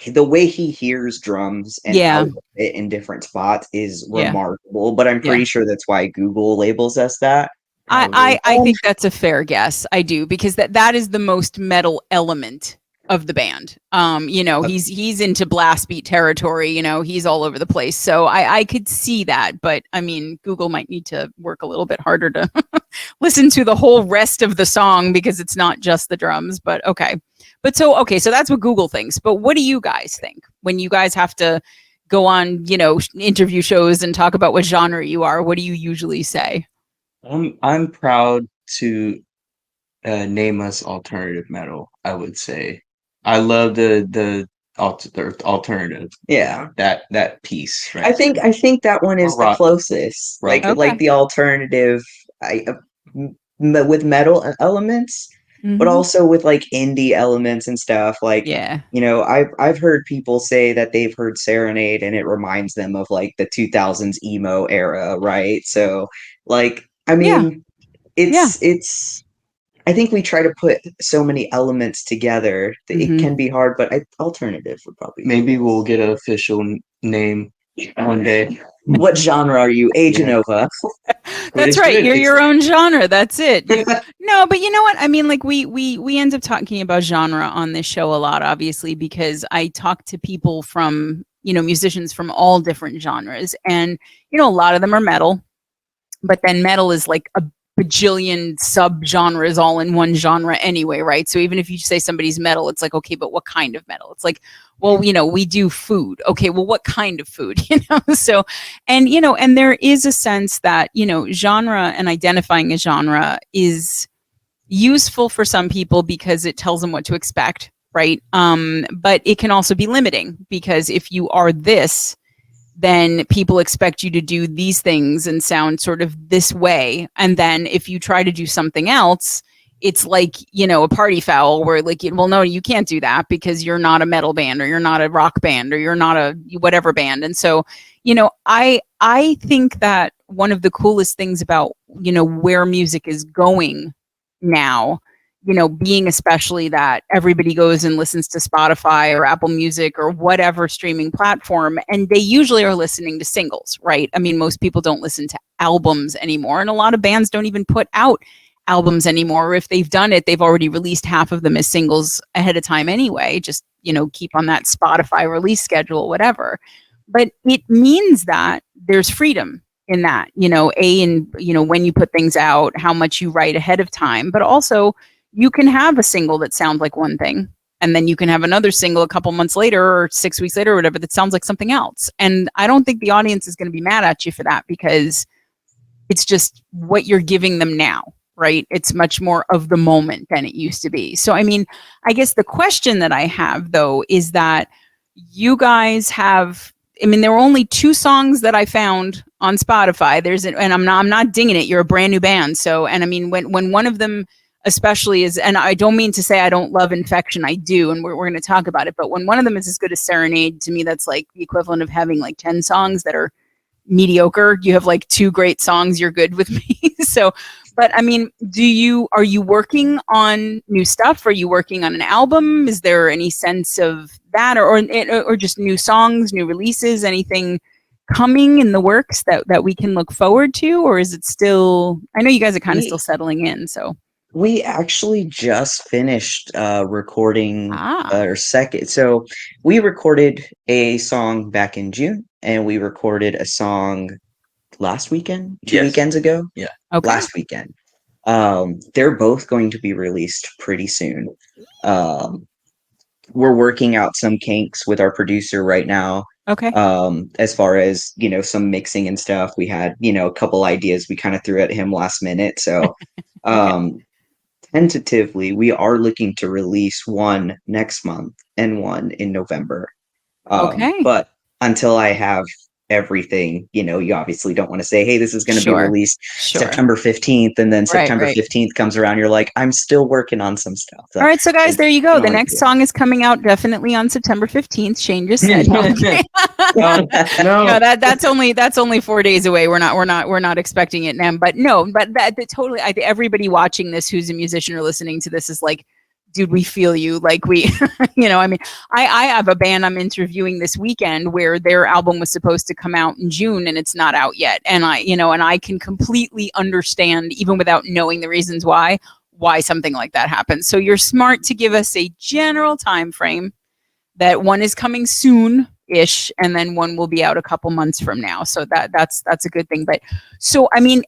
the way he hears drums and how it fit in different spots is remarkable. But I'm pretty sure that's why Google labels us that. I think that's a fair guess. I do, because that is the most metal element of the band. He's into blast beat territory, he's all over the place. So I could see that, but I mean, Google might need to work a little bit harder to listen to the whole rest of the song, because it's not just the drums. But okay. But so that's what Google thinks. But what do you guys think when you guys have to go on, interview shows and talk about what genre you are? What do you usually say? I'm proud to name us alternative metal. I would say I love the alternative. Yeah, that piece. Right. I think that one is Or the rock. closest. Right. Like the alternative, with metal elements, but Mhm. also with like indie elements and stuff. Like, Yeah. you know, I've heard people say that they've heard Serenade and it reminds them of like the 2000s emo era, right? So, like, I Yeah. mean, Yeah. it's I think we try to put so many elements together that it Mhm. can be hard, but alternative would probably be Maybe it. we'll get an official name one day. What genre are you? Aeganova. That's right. You're your own genre. That's it. No, but you know what? I mean, like we end up talking about genre on this show a lot, obviously, because I talk to people from, musicians from all different genres. And, a lot of them are metal, but then metal is like a bajillion subgenres all in one genre anyway, right? So even if you say somebody's metal, it's like, okay, but what kind of metal? It's like, well, we do food. Okay, well, what kind of food? So, and there is a sense that, genre and identifying a genre is useful for some people because it tells them what to expect, right? But it can also be limiting because if you are this, then people expect you to do these things and sound sort of this way. And then if you try to do something else, it's like, a party foul where like, well, no, you can't do that because you're not a metal band or you're not a rock band or you're not a whatever band. And so, I think that one of the coolest things about, where music is going now, being especially that everybody goes and listens to Spotify or Apple Music or whatever streaming platform, and they usually are listening to singles, right? I mean, most people don't listen to albums anymore, and a lot of bands don't even put out albums anymore. Or if they've done it, they've already released half of them as singles ahead of time anyway, just, keep on that Spotify release schedule, whatever. But it means that there's freedom in that, and, when you put things out, how much you write ahead of time, but also you can have a single that sounds like one thing and then you can have another single a couple months later or 6 weeks later or whatever that sounds like something else. And I don't think the audience is going to be mad at you for that because it's just what you're giving them now, right? It's much more of the moment than it used to be. So, I mean, I guess the question that I have though is that you guys have, I mean, there were only 2 songs that I found on Spotify. And I'm not dinging it. You're a brand new band. So, and I mean, when one of them especially is, and I don't mean to say I don't love Infection, I do, and we're going to talk about it, but when one of them is as good as Serenade, to me, that's like the equivalent of having like 10 songs that are mediocre. You have like 2 great songs, you're good with me. So, but I mean, are you working on new stuff? Are you working on an album? Is there any sense of that, or just new songs, new releases, anything coming in the works that we can look forward to? Or is it still, I know you guys are kind of still settling in, so. We actually just finished recording Ah, our second. So we recorded a song back in June, and we recorded a song last weekend, 2 weekends ago. Yeah. okay. Last weekend. They're both going to be released pretty soon. Um, we're working out some kinks with our producer right now. Okay. As far as, some mixing and stuff, we had, a couple ideas we kind of threw at him last minute. So, Okay. tentatively, we are looking to release one next month and one in November. Okay. But until I have everything, you obviously don't want to say, hey, this is going to be Sure. released Sure. September 15th. And then September Right. 15th comes around. You're like, I'm still working on some stuff. So All right, so guys, there you go. The no next idea. song is coming out definitely on September 15th. Shane just said. Okay. No. No, that's only 4 days away. We're not expecting it now. But no, but that totally. Everybody watching this who's a musician or listening to this is like, dude, we feel you. Like we, I mean, I have a band I'm interviewing this weekend where their album was supposed to come out in June and it's not out yet. And I can completely understand, even without knowing the reasons why something like that happens. So you're smart to give us a general time frame that one is coming soon ish and then one will be out a couple months from now. So that's a good thing. But so I mean,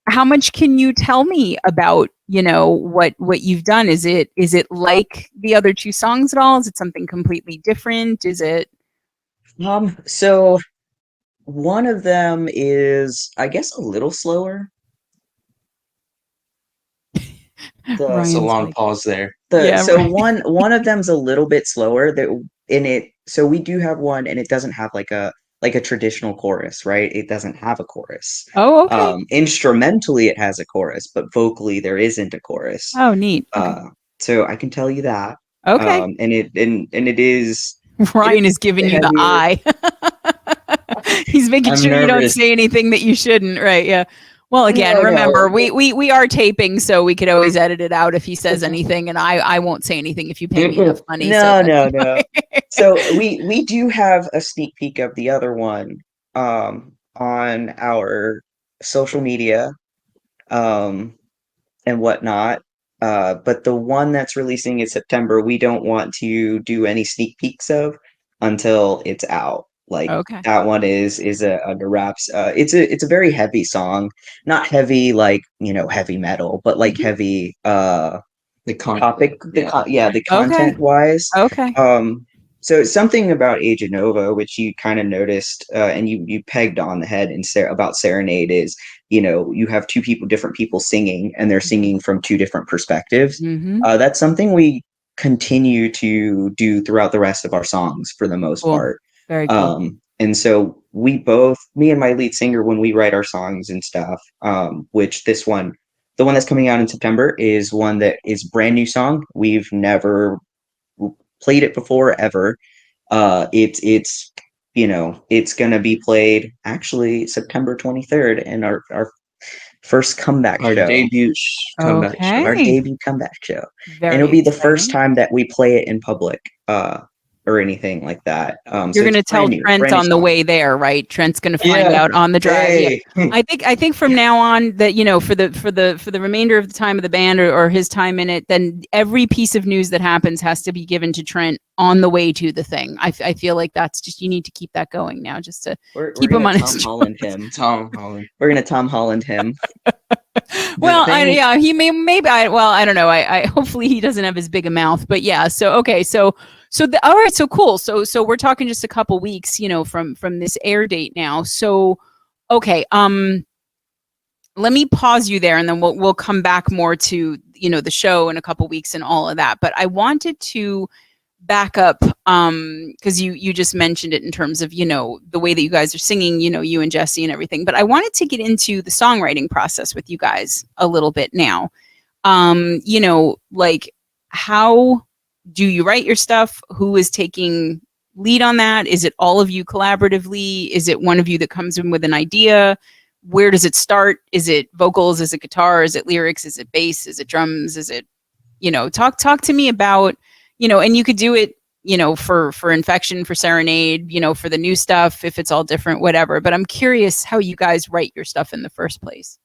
how much can you tell me about, what you've done? Is it like the other 2 songs at all? Is it something completely different? Is it So one of them is, I guess, a little slower. It's a Ryan's long like, pause there. yeah, So right. one of them's a little bit slower. That in it. So we do have one, and it doesn't have like a traditional chorus, right? It doesn't have a chorus. Oh, okay. Instrumentally, it has a chorus, but vocally, there isn't a chorus. Oh, neat. Okay. So I can tell you that. Okay. And it is Ryan is giving you the heavier. eye. He's making I'm sure you don't nervous. say anything that you shouldn't, right? Yeah. Well, again, No, remember, no. we are taping, so we could always edit it out if he says anything, and I won't say anything if you pay me enough money. So No, that's no, no. So we do have a sneak peek of the other one on our social media and whatnot. But the one that's releasing in September, we don't want to do any sneak peeks of until it's out. Like okay. that one is a under wraps. It's a very heavy song, not heavy like heavy metal, but like Mhm. heavy The topic, the Okay. content wise. Okay. So something about Aeganova, which you kind of noticed, and you pegged on the head about Serenade is, you have different people singing, and they're singing from two different perspectives. Mm-hmm. That's something we continue to do throughout the rest of our songs for the most Cool. part. Very cool. And so me and my lead singer, when we write our songs and stuff, which the one that's coming out in September is one that is brand new song. We've never played it before ever. It's gonna be played actually September 23rd in our first comeback Our show. debut comeback show. Our Okay. debut comeback show. And Very it'll be the first exciting. time that we play it in public, or anything like that. You're So going it's to tell Trent brand new on the song. way there, right? Trent's going to find Yeah. out on the drive. Yeah. Hey. I think from now on that, for the remainder of the time of the band or his time in it, then every piece of news that happens has to be given to Trent on the way to the thing. I feel like that's just, you need to keep that going now, just to We're keep him gonna on Tom his Holland him. Tom Holland. We're gonna Tom Holland him. well, thing- he maybe I don't know. I hopefully he doesn't have as big a mouth, but yeah. So okay, all right, so cool. So we're talking just a couple weeks, from this air date now. So okay, let me pause you there, and then we'll come back more to the show in a couple weeks and all of that. But I wanted to back up because you just mentioned it in terms of the way that you guys are singing, you and Jesse and everything. But I wanted to get into the songwriting process with you guys a little bit now. Like, how do you write your stuff? Who is taking lead on that? Is it all of you collaboratively? Is it one of you that comes in with an idea? Where does it start? Is it vocals? Is it guitar? Is it lyrics? Is it bass? Is it drums? Is it, talk to me about, and you could do it, for Infection, for Serenade, for the new stuff, if it's all different, whatever. But I'm curious how you guys write your stuff in the first place.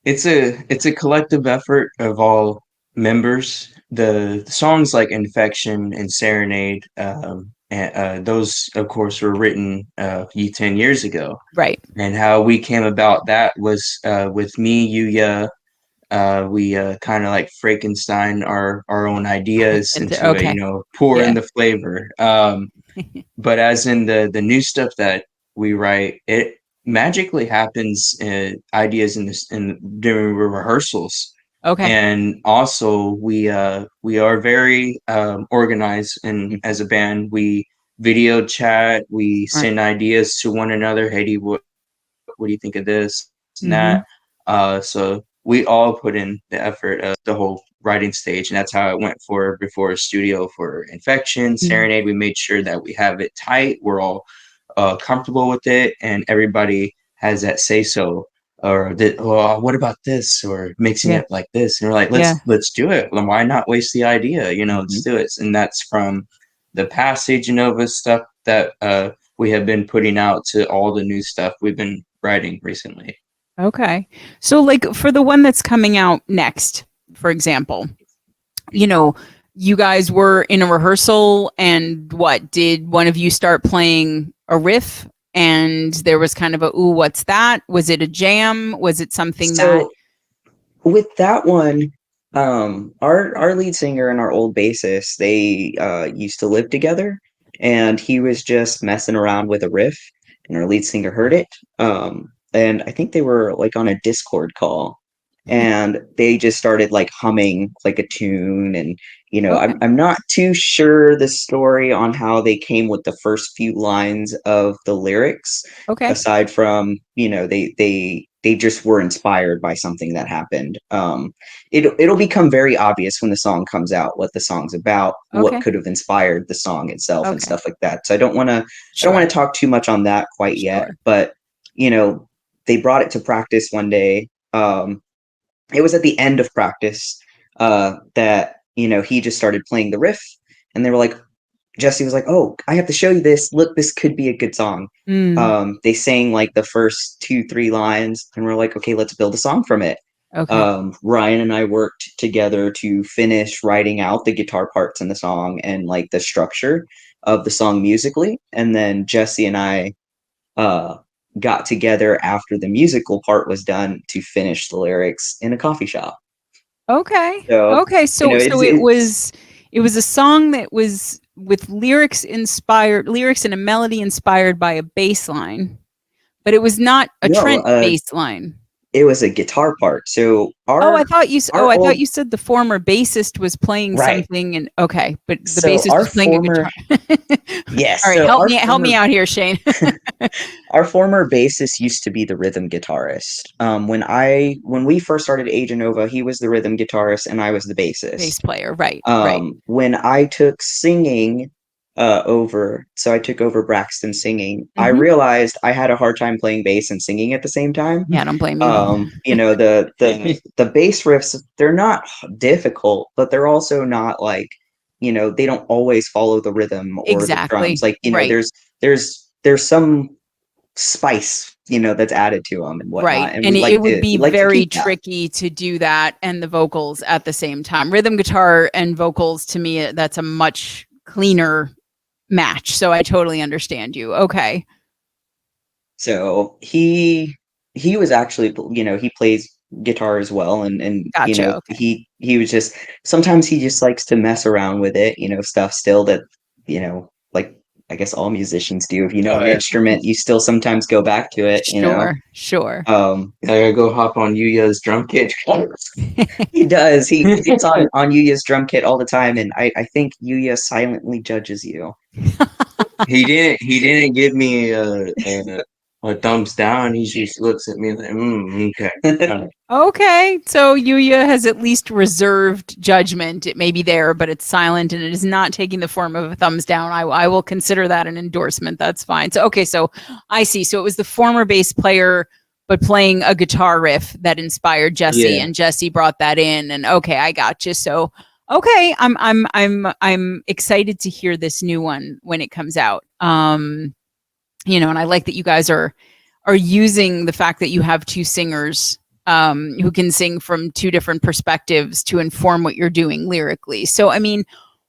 It's a collective effort of all members. The songs like Infection and Serenade, those of course were written 10 years ago. Right. And how we came about that was with me, Yuya. We kind of like Frankenstein our own ideas into Okay. it, pour in Yeah. the flavor. But as in the new stuff that we write, it magically happens, ideas during rehearsals. Okay. And also we are very organized, and as a band we video chat, we Right. send ideas to one another. Hey, what do you think of this and Mhm. that? So we all put in the effort of the whole writing stage, and that's how it went before a studio for Infection, Serenade. We made sure that we have it tight. We're all comfortable with it, and everybody has that say so, or that, oh, what about this, or mixing Yeah. it like this, and we're like, Yeah. let's do it. Well, why not waste the idea? Let's do it. And that's from the past Aeganova stuff that we have been putting out to all the new stuff we've been writing recently. Okay. So like for the one that's coming out next, for example, you guys were in a rehearsal, and what, did one of you start playing a riff and there was kind of a, ooh, what's that? Was it a jam? Was it something So with that one, our lead singer and our old bassist, they used to live together, and he was just messing around with a riff, and our lead singer heard it. And I think they were like on a Discord call, and they just started like humming like a tune. And Okay. I'm not too sure the story on how they came with the first few lines of the lyrics, Okay. aside from they just were inspired by something that happened. It'll become very obvious when the song comes out what the song's about, what Okay. could have inspired the song itself, and Okay. stuff like that. So I don't want to Sure. talk too much on that quite yet, Sure. but they brought it to practice one day. It was at the end of practice that he just started playing the riff, and they were like, Jesse was like, "Oh, I have to show you this. Look, this could be a good song." Mm. They sang like the first 2-3 lines, and we're like, "Okay, let's build a song from it." Okay. Ryan and I worked together to finish writing out the guitar parts in the song and like the structure of the song musically, and then Jesse and I uh, got together after the musical part was done to finish the lyrics in a coffee shop. Okay. So, Okay. So it's it was a song that was with lyrics and a melody inspired by a bass line, but it was not a no, Trent bass line. it was a guitar part. So Oh, I thought you. our I thought old you said the former bassist was playing right. something, and okay, but the So bassist our was playing a former guitar. yes. All right, So help me out here, Shane. our former bassist used to be the rhythm guitarist. When we first started Aeganova, he was the rhythm guitarist and I was the Bass bassist. player, right? Right. When I took singing so I took over Braxton singing, I Mm-hmm. realized I had a hard time playing bass and singing at the same time. Yeah, I don't blame you. The bass riffs, they're not difficult, but they're also not like, they don't always follow the rhythm or the drums. Exactly. Like, Right. there's some spice, that's added to them and Right. whatnot. And And it would be we like to very keep that. tricky to do that and the vocals at the same time. Rhythm guitar and vocals, to me, that's a much cleaner match. So I totally understand you. Okay. So he was actually, he plays guitar as well, and Gotcha. Okay. he was just sometimes he just likes to mess around with it, stuff still that, like I guess all musicians do. If you know Oh, an yeah. instrument, you still sometimes go back to it, Sure. Sure. I gotta go hop on Yuya's drum kit. He does. He gets on Yuya's drum kit all the time, and I think Yuya silently judges you. He didn't give me a thumbs down. He just looks at me like, okay. Okay, so Yuya has at least reserved judgment. It may be there, but it's silent and it is not taking the form of a thumbs down. I will consider that an endorsement. That's fine. So, okay, so I see. So it was the former bass player, but playing a guitar riff that inspired Jesse, Yeah. and Jesse brought that in. And okay, I got you. So, okay, I'm excited to hear this new one when it comes out. And I like that you guys are using the fact that you have two singers who can sing from two different perspectives to inform what you're doing lyrically. So, I mean,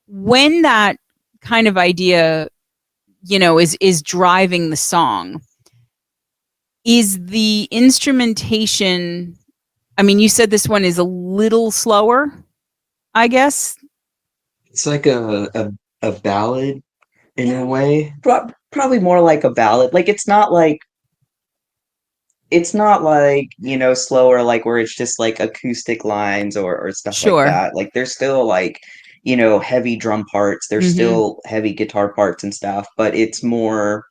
when that kind of idea, is driving the song, is the instrumentation? I mean, you said this one is a little slower, I guess. It's like a ballad in a way. Probably more like a ballad. Like it's not like slower, like where it's just like acoustic lines or stuff like Sure. that. Like there's still like heavy drum parts, there's Mhm. still heavy guitar parts and stuff, but it's more,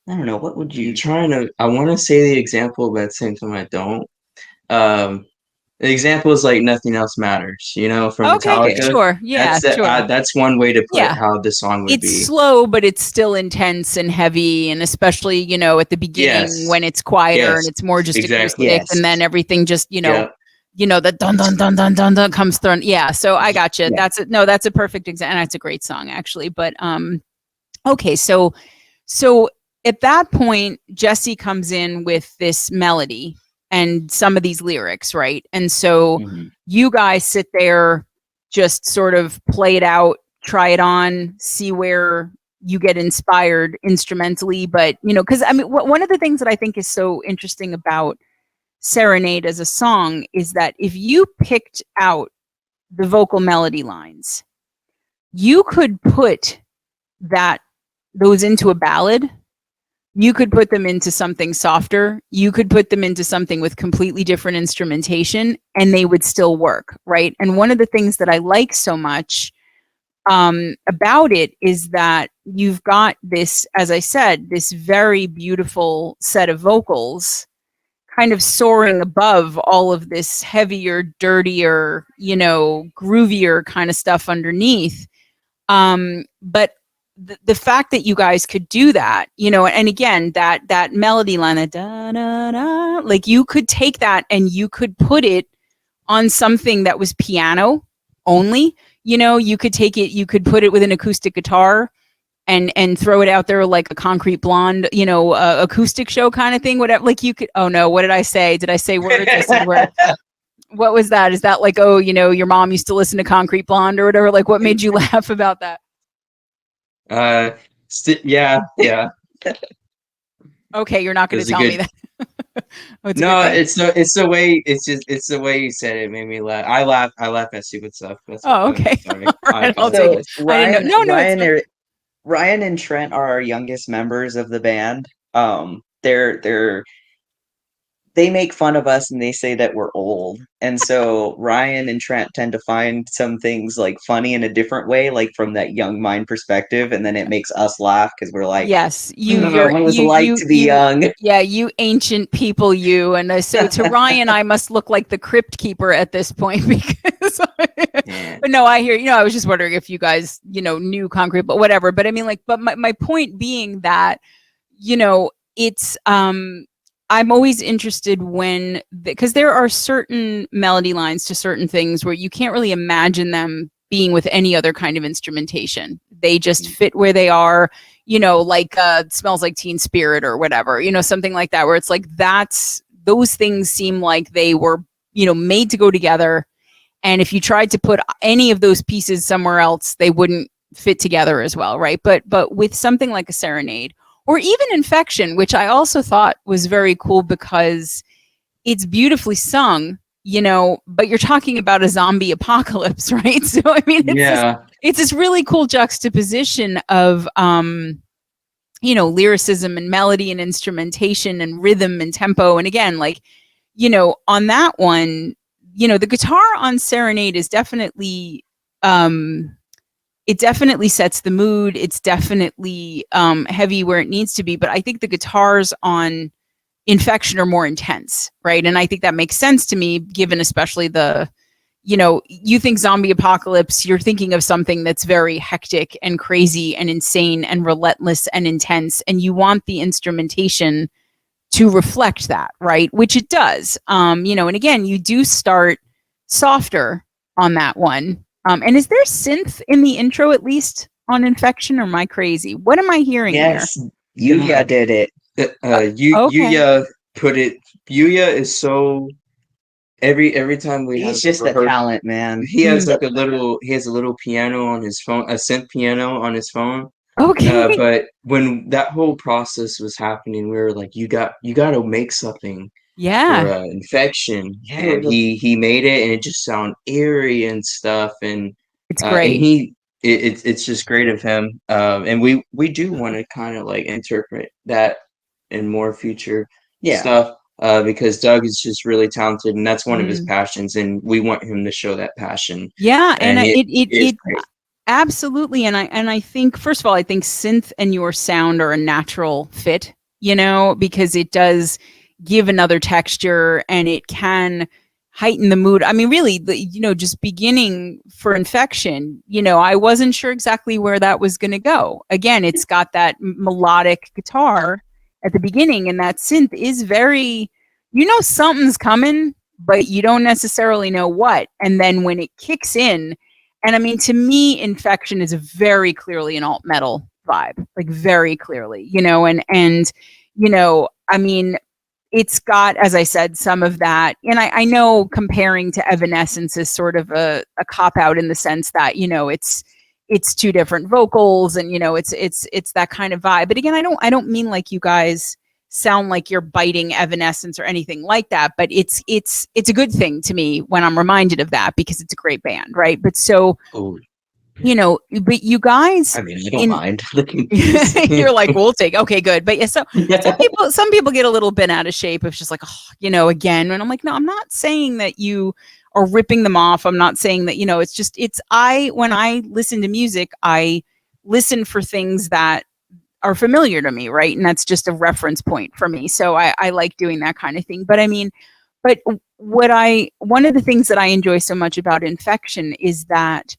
I don't know, what would you I want to say the example, but at the same time I don't. The example is like Nothing Else Matters, from Okay, Metallica. sure. Yeah, sure. That's one way to put Yeah. how the song would It's be. slow, but it's still intense and heavy, and especially at the beginning Yes. when it's quieter Yes. and it's more just Exactly. acoustic, Yes. and then everything just Yeah. the dun dun dun dun dun dun comes through. Yeah, so I got you. Yeah. That's a perfect example, and that's a great song actually. But okay, so at that point, Jesse comes in with this melody and some of these lyrics, right? And so Mhm. you guys sit there, just sort of play it out, try it on, see where you get inspired instrumentally. But, because I mean, one of the things that I think is so interesting about Serenade as a song is that if you picked out the vocal melody lines, you could put those into a ballad You could put them into something softer. You could put them into something with completely different instrumentation and they would still work, right? And one of the things that I like so much about it is that you've got this, as I said, this very beautiful set of vocals kind of soaring above all of this heavier, dirtier, groovier kind of stuff underneath. But the fact that you guys could do that, and again, that melody line, that da, da, da, like you could take that and you could put it on something that was piano only. You could take it, you could put it with an acoustic guitar and throw it out there like a Concrete Blonde, acoustic show kind of thing, whatever. Like you could, oh no, what did I say? Did I say words? I said words. What was that? Is that like, oh, your mom used to listen to Concrete Blonde or whatever? Like what made you laugh about that? Yeah. Okay, you're not going to tell me that. No, it's the way you said it made me laugh. I laugh at stupid stuff. That's okay. Sorry. Right, I'll take it. Ryan and Trent are our youngest members of the band. They make fun of us and they say that we're old. And so Ryan and Trent tend to find some things like funny in a different way, like from that young mind perspective. And then it makes us laugh because we're like, yes, what was it like to be young? Yeah, you ancient people, you. And so to Ryan, I must look like the crypt keeper at this point because, but no, I hear, I was just wondering if you guys, knew Concrete, but whatever. But I mean, like, but my point being that, it's, I'm always interested because there are certain melody lines to certain things where you can't really imagine them being with any other kind of instrumentation. They just fit where they are, like Smells Like Teen Spirit or whatever, something like that, where it's like those things seem like they were, made to go together. And if you tried to put any of those pieces somewhere else, they wouldn't fit together as well, right? But with something like a Serenade, or even Infection, which I also thought was very cool because it's beautifully sung, but you're talking about a zombie apocalypse, right? So, I mean, it's this really cool juxtaposition of, lyricism and melody and instrumentation and rhythm and tempo. And again, like, on that one, the guitar on Serenade is definitely, it definitely sets the mood. It's definitely heavy where it needs to be. But I think the guitars on Infection are more intense, right? And I think that makes sense to me, given especially you think zombie apocalypse, you're thinking of something that's very hectic and crazy and insane and relentless and intense. And you want the instrumentation to reflect that, right? Which it does. And again, you do start softer on that one. And is there synth in the intro at least on Infection, or am I crazy? What am I hearing here? Yes, Yuya did it. Okay. Yuya put it. Yuya is so every time he's just a talent, man. He has like a little piano on his phone, a synth piano on his phone. Okay. But when that whole process was happening, we were like, you got to make something. Yeah. For Infection. Yeah. And he made it, and it just sounded eerie and stuff, and it's great. And it's just great of him. And we do want to kind of like interpret that in more future stuff. Because Doug is just really talented, and that's one of his passions, and we want him to show that passion. Yeah, and it absolutely. And I think, first of all, I think synth and your sound are a natural fit, because it does give another texture and it can heighten the mood. I mean, really, just beginning for Infection, I wasn't sure exactly where that was going to go. Again, it's got that melodic guitar at the beginning, and that synth is very, something's coming, but you don't necessarily know what. And then when it kicks in, and I mean, to me, Infection is very clearly an alt metal vibe, like very clearly, and I mean, it's got, as I said, some of that. And I know comparing to Evanescence is sort of a cop-out in the sense that, it's two different vocals and, it's that kind of vibe. But again, I don't mean like you guys sound like you're biting Evanescence or anything like that, but it's a good thing to me when I'm reminded of that, because it's a great band, right? But so you know, but you guys, I mean, I don't mind. you're like, we'll take, okay, good. But yeah, so some people get a little bit out of shape. It's just like, oh, you know, again, and I'm like, no, I'm not saying that you are ripping them off. I'm not saying that, you know, it's just, when I listen to music, I listen for things that are familiar to me, right? And that's just a reference point for me. So I like doing that kind of thing. But I mean, but one of the things that I enjoy so much about Infection is that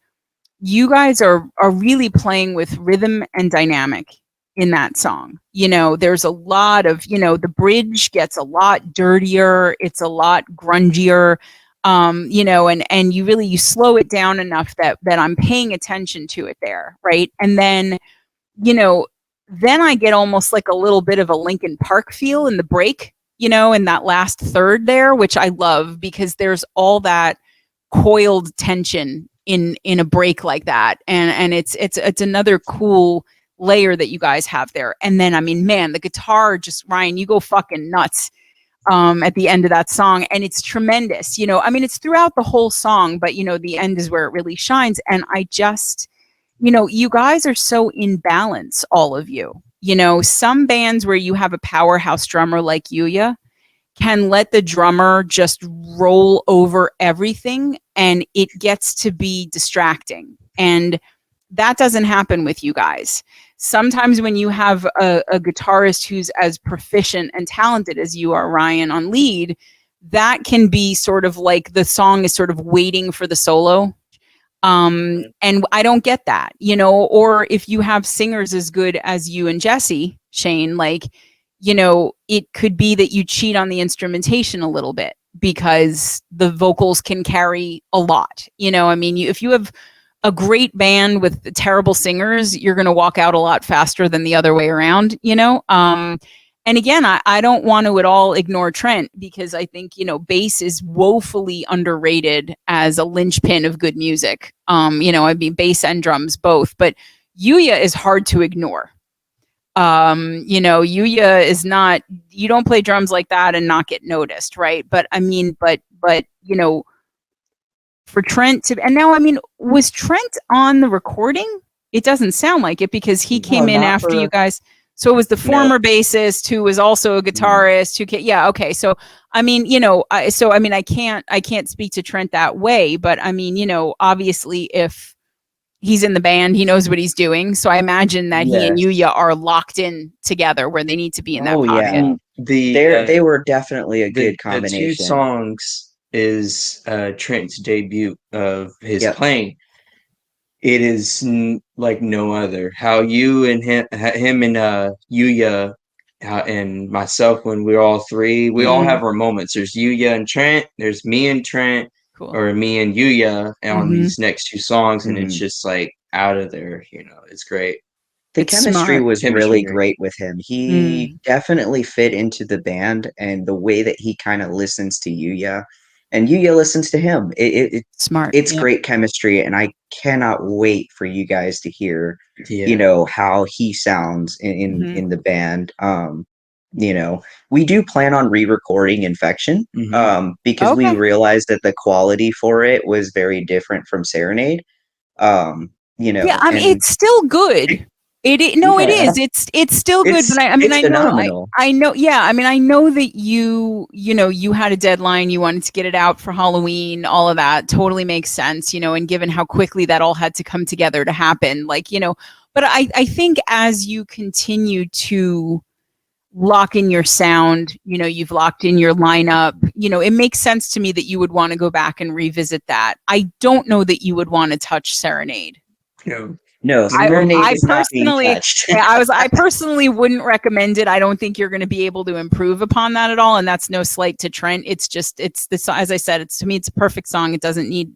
you guys are really playing with rhythm and dynamic in that song. You know, there's a lot of, you know, the bridge gets a lot dirtier, it's a lot grungier, you know, and you slow it down enough that I'm paying attention to it there, right? And then, you know, then I get almost like a little bit of a Linkin Park feel in the break, you know, in that last third there, which I love because there's all that coiled tension in a break like that, and it's another cool layer that you guys have there. And then I mean, man, the guitar, just Ryan, you go fucking nuts at the end of that song, and it's tremendous. You know, I mean, it's throughout the whole song, but you know, the end is where it really shines. And I just, you know, you guys are so in balance, all of you. You know, some bands where you have a powerhouse drummer like Yuya can let the drummer just roll over everything and it gets to be distracting. And that doesn't happen with you guys. Sometimes when you have a guitarist who's as proficient and talented as you are, Ryan, on lead, that can be sort of like the song is sort of waiting for the solo. And I don't get that, you know, or if you have singers as good as you and Jesse, Shane, like, you know, it could be that you cheat on the instrumentation a little bit because the vocals can carry a lot. You know, I mean, if you have a great band with terrible singers, you're going to walk out a lot faster than the other way around, you know? And again, I don't want to at all ignore Trent because I think, you know, bass is woefully underrated as a linchpin of good music. You know, I mean, bass and drums both, but Yuya is hard to ignore. You know, Yuya is not, you don't play drums like that and not get noticed, right? But I mean, but you know, for Trent to, and now I mean, was Trent on the recording? It doesn't sound like it because he came in after you guys. So it was the former bassist who was also a guitarist who yeah, okay. So I mean, you know, I can't speak to Trent that way, but I mean, you know, obviously if he's in the band, he knows what he's doing. So I imagine that he and Yuya are locked in together where they need to be in that pocket. Yeah. They were definitely a good combination. The 2 songs is Trent's debut of his playing. It is like no other. How you and him and Yuya and myself, when we're all three, we all have our moments. There's Yuya and Trent. There's me and Trent, or me and Yuya on these next 2 songs, and it's just like out of there. You know, it's great. The chemistry was really great with him. He definitely fit into the band, and the way that he kind of listens to Yuya, and Yuya listens to him. It's smart. It's great chemistry, and I cannot wait for you guys to hear, you know, how he sounds in the band. You know, we do plan on re-recording Infection, because we realized that the quality for it was very different from Serenade. You know, yeah, I mean, it's still good. It is. It's still good, but I mean, I know. Yeah, I mean, I know that you know, you had a deadline. You wanted to get it out for Halloween. All of that totally makes sense, you know. And given how quickly that all had to come together to happen, like, you know. But I think as you continue to lock in your sound, you know, you've locked in your lineup. You know, it makes sense to me that you would want to go back and revisit that. I don't know that you would want to touch Serenade. No, I personally wouldn't recommend it. I don't think you're going to be able to improve upon that at all. And that's no slight to Trent. It's just, it's this, as I said, it's, to me, it's a perfect song. It doesn't need,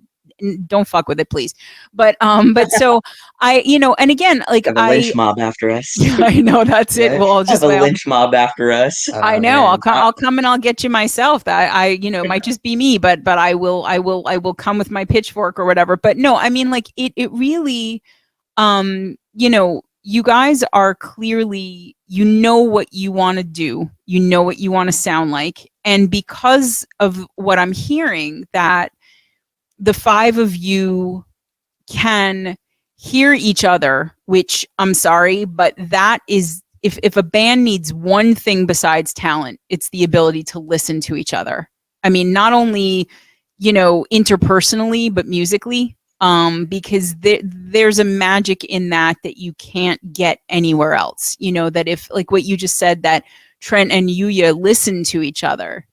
don't fuck with it, please. But so you know, and again, like have a lynch mob after us. I know, that's it. Well, I'll just have a lynch mob after us. I know. Man. I'll come and I'll get you myself. That you know, it might just be me, but I will come with my pitchfork or whatever. But no, I mean, like it really, you know, you guys are clearly, you know what you want to do, you know what you want to sound like. And because of what I'm hearing, that the 5 of you can hear each other, which I'm sorry, but that is, if a band needs one thing besides talent, it's the ability to listen to each other. I mean, not only, interpersonally, but musically, because there's a magic in that you can't get anywhere else. That if, like what you just said, that Trent and Yuya listen to each other,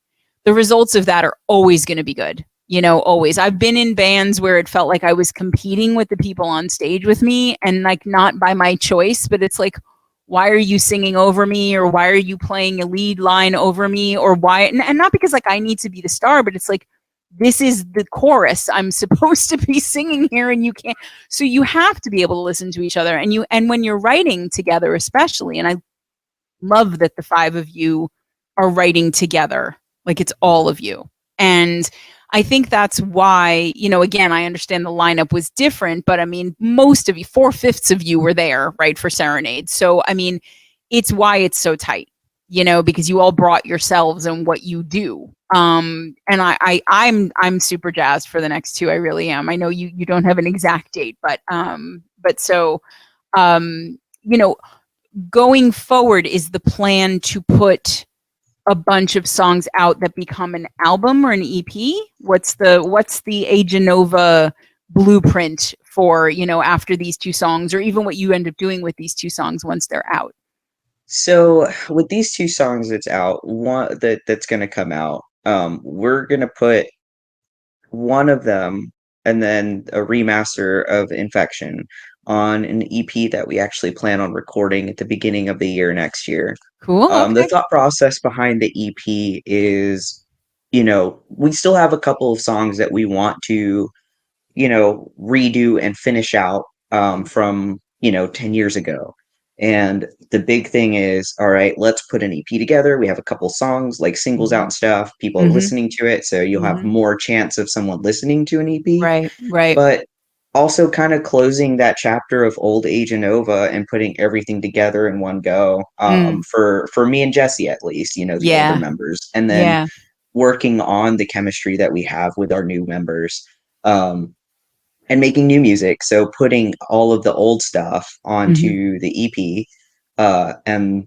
the results of that are always going to be good. Always. I've been in bands where it felt like I was competing with the people on stage with me, and like not by my choice, but it's like, why are you singing over me, or why are you playing a lead line over me, or why? And not because like I need to be the star, but it's like, this is the chorus. I'm supposed to be singing here, and you can't. So you have to be able to listen to each other, and when you're writing together, especially, and I love that the five of you are writing together, like it's all of you. And I think that's why, again, I understand the lineup was different, but I mean, most of you, 4/5 of you were there, right, for Serenade. So, I mean, it's why it's so tight, because you all brought yourselves and what you do. And I'm super jazzed for the next two. I really am. I know you don't have an exact date, but so, going forward, is the plan to put a bunch of songs out that become an album or an EP? What's the Aeganova blueprint for, after these two songs, or even what you end up doing with these two songs once they're out? So with these two songs that's out, one that's going to come out, we're going to put one of them and then a remaster of Infection on an EP that we actually plan on recording at the beginning of the year next year. Cool. Okay. The thought process behind the EP is, we still have a couple of songs that we want to, redo and finish out from, 10 years ago. And the big thing is, all right, let's put an EP together. We have a couple songs, like singles out and stuff. People are listening to it, so you'll have more chance of someone listening to an EP. Right. But also kind of closing that chapter of old Aeganova and putting everything together in one go, for me and Jesse, at least, the older members, and then working on the chemistry that we have with our new members, and making new music. So putting all of the old stuff onto the EP, and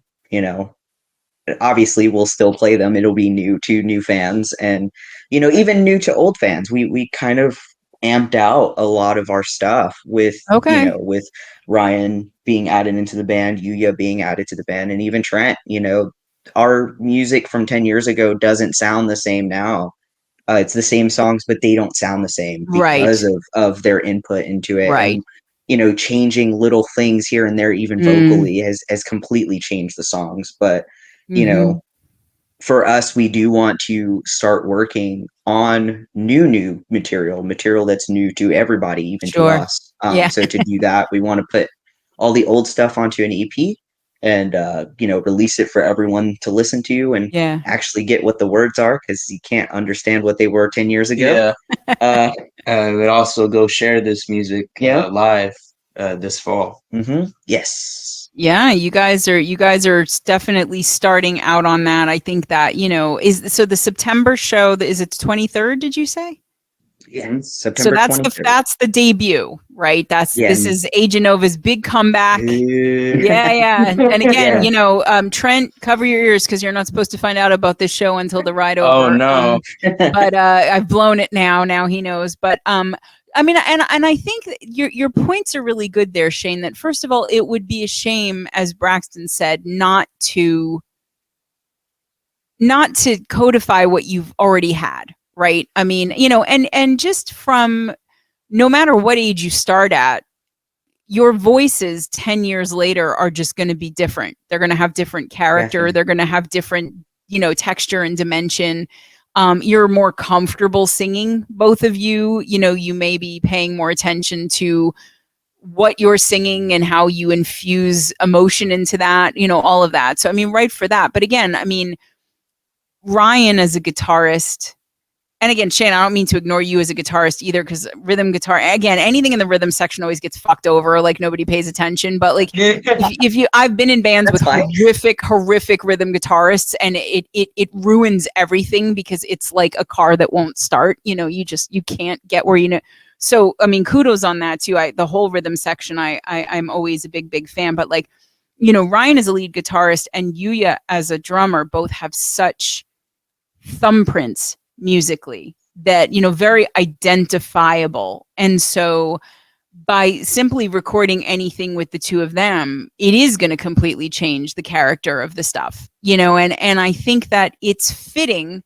obviously we'll still play them. It'll be new to new fans, and even new to old fans. We kind of amped out a lot of our stuff with with Ryan being added into the band, Yuya being added to the band, and even Trent. Our music from 10 years ago doesn't sound the same now. It's the same songs, but they don't sound the same because of their input into it. And changing little things here and there, even vocally, has completely changed the songs. But for us, we do want to start working on new material that's new to everybody, even to us. So to do that, we want to put all the old stuff onto an EP and release it for everyone to listen to and actually get what the words are, because you can't understand what they were 10 years ago. But also go share this music live this fall. Yes. Yeah, you guys are definitely starting out on that. I think that, so the September show, is it 23rd, did you say? Yeah, September 23rd. That's the debut, right? This is Aeganova's big comeback. Yeah. And again, Trent, cover your ears, because you're not supposed to find out about this show until the ride over. Oh no. But I've blown it now. Now he knows. But I mean, and I think your points are really good there, Shane, that first of all, it would be a shame, as Braxton said, not to codify what you've already had. Right. I mean, and just from, no matter what age you start at, your voices 10 years later are just going to be different. They're going to have different character. They're going to have different, texture and dimension. You're more comfortable singing, both of you. You may be paying more attention to what you're singing and how you infuse emotion into that, all of that. So, I mean, right for that. But again, I mean, Ryan as a guitarist, and again, Shane, I don't mean to ignore you as a guitarist either, because rhythm guitar, again, anything in the rhythm section always gets fucked over, like nobody pays attention. But like, I've been in bands with horrific rhythm guitarists, and it ruins everything, because it's like a car that won't start. You can't get where So, I mean, kudos on that too. The whole rhythm section, I'm always a big fan. But like, Ryan as a lead guitarist and Yuya as a drummer both have such thumbprints musically that, very identifiable. And so by simply recording anything with the two of them, it is going to completely change the character of the stuff, and I think that it's fitting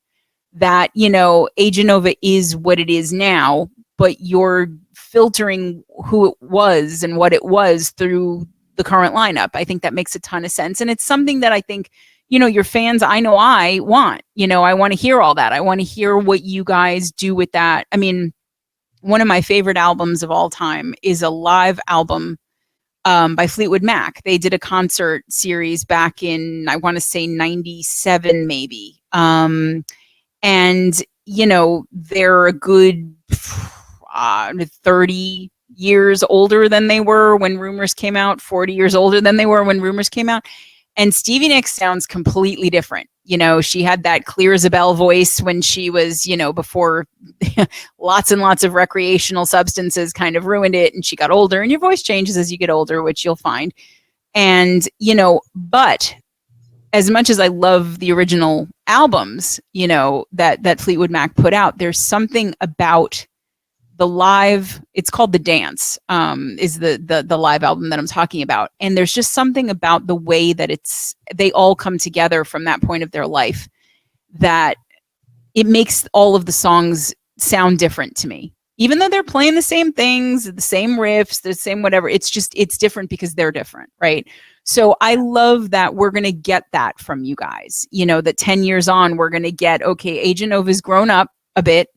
that, Aeganova is what it is now, but you're filtering who it was and what it was through the current lineup. I think that makes a ton of sense. And it's something that I think, your fans, I know I want, I want to hear all that. I want to hear what you guys do with that. I mean, one of my favorite albums of all time is a live album by Fleetwood Mac. They did a concert series back in, I want to say 97 maybe. And, they're a good 30 years older than they were when Rumors came out, 40 years older than they were when Rumors came out. And Stevie Nicks sounds completely different. She had that clear as a bell voice when she was, before lots and lots of recreational substances kind of ruined it. And she got older, and your voice changes as you get older, which you'll find. And, but as much as I love the original albums, that Fleetwood Mac put out, there's something about the live, it's called The Dance, is the live album that I'm talking about. And there's just something about the way that they all come together from that point of their life that it makes all of the songs sound different to me. Even though they're playing the same things, the same riffs, the same whatever, it's different because they're different, right? So I love that we're going to get that from you guys, that 10 years on, we're going to get, okay, Aeganova's grown up a bit,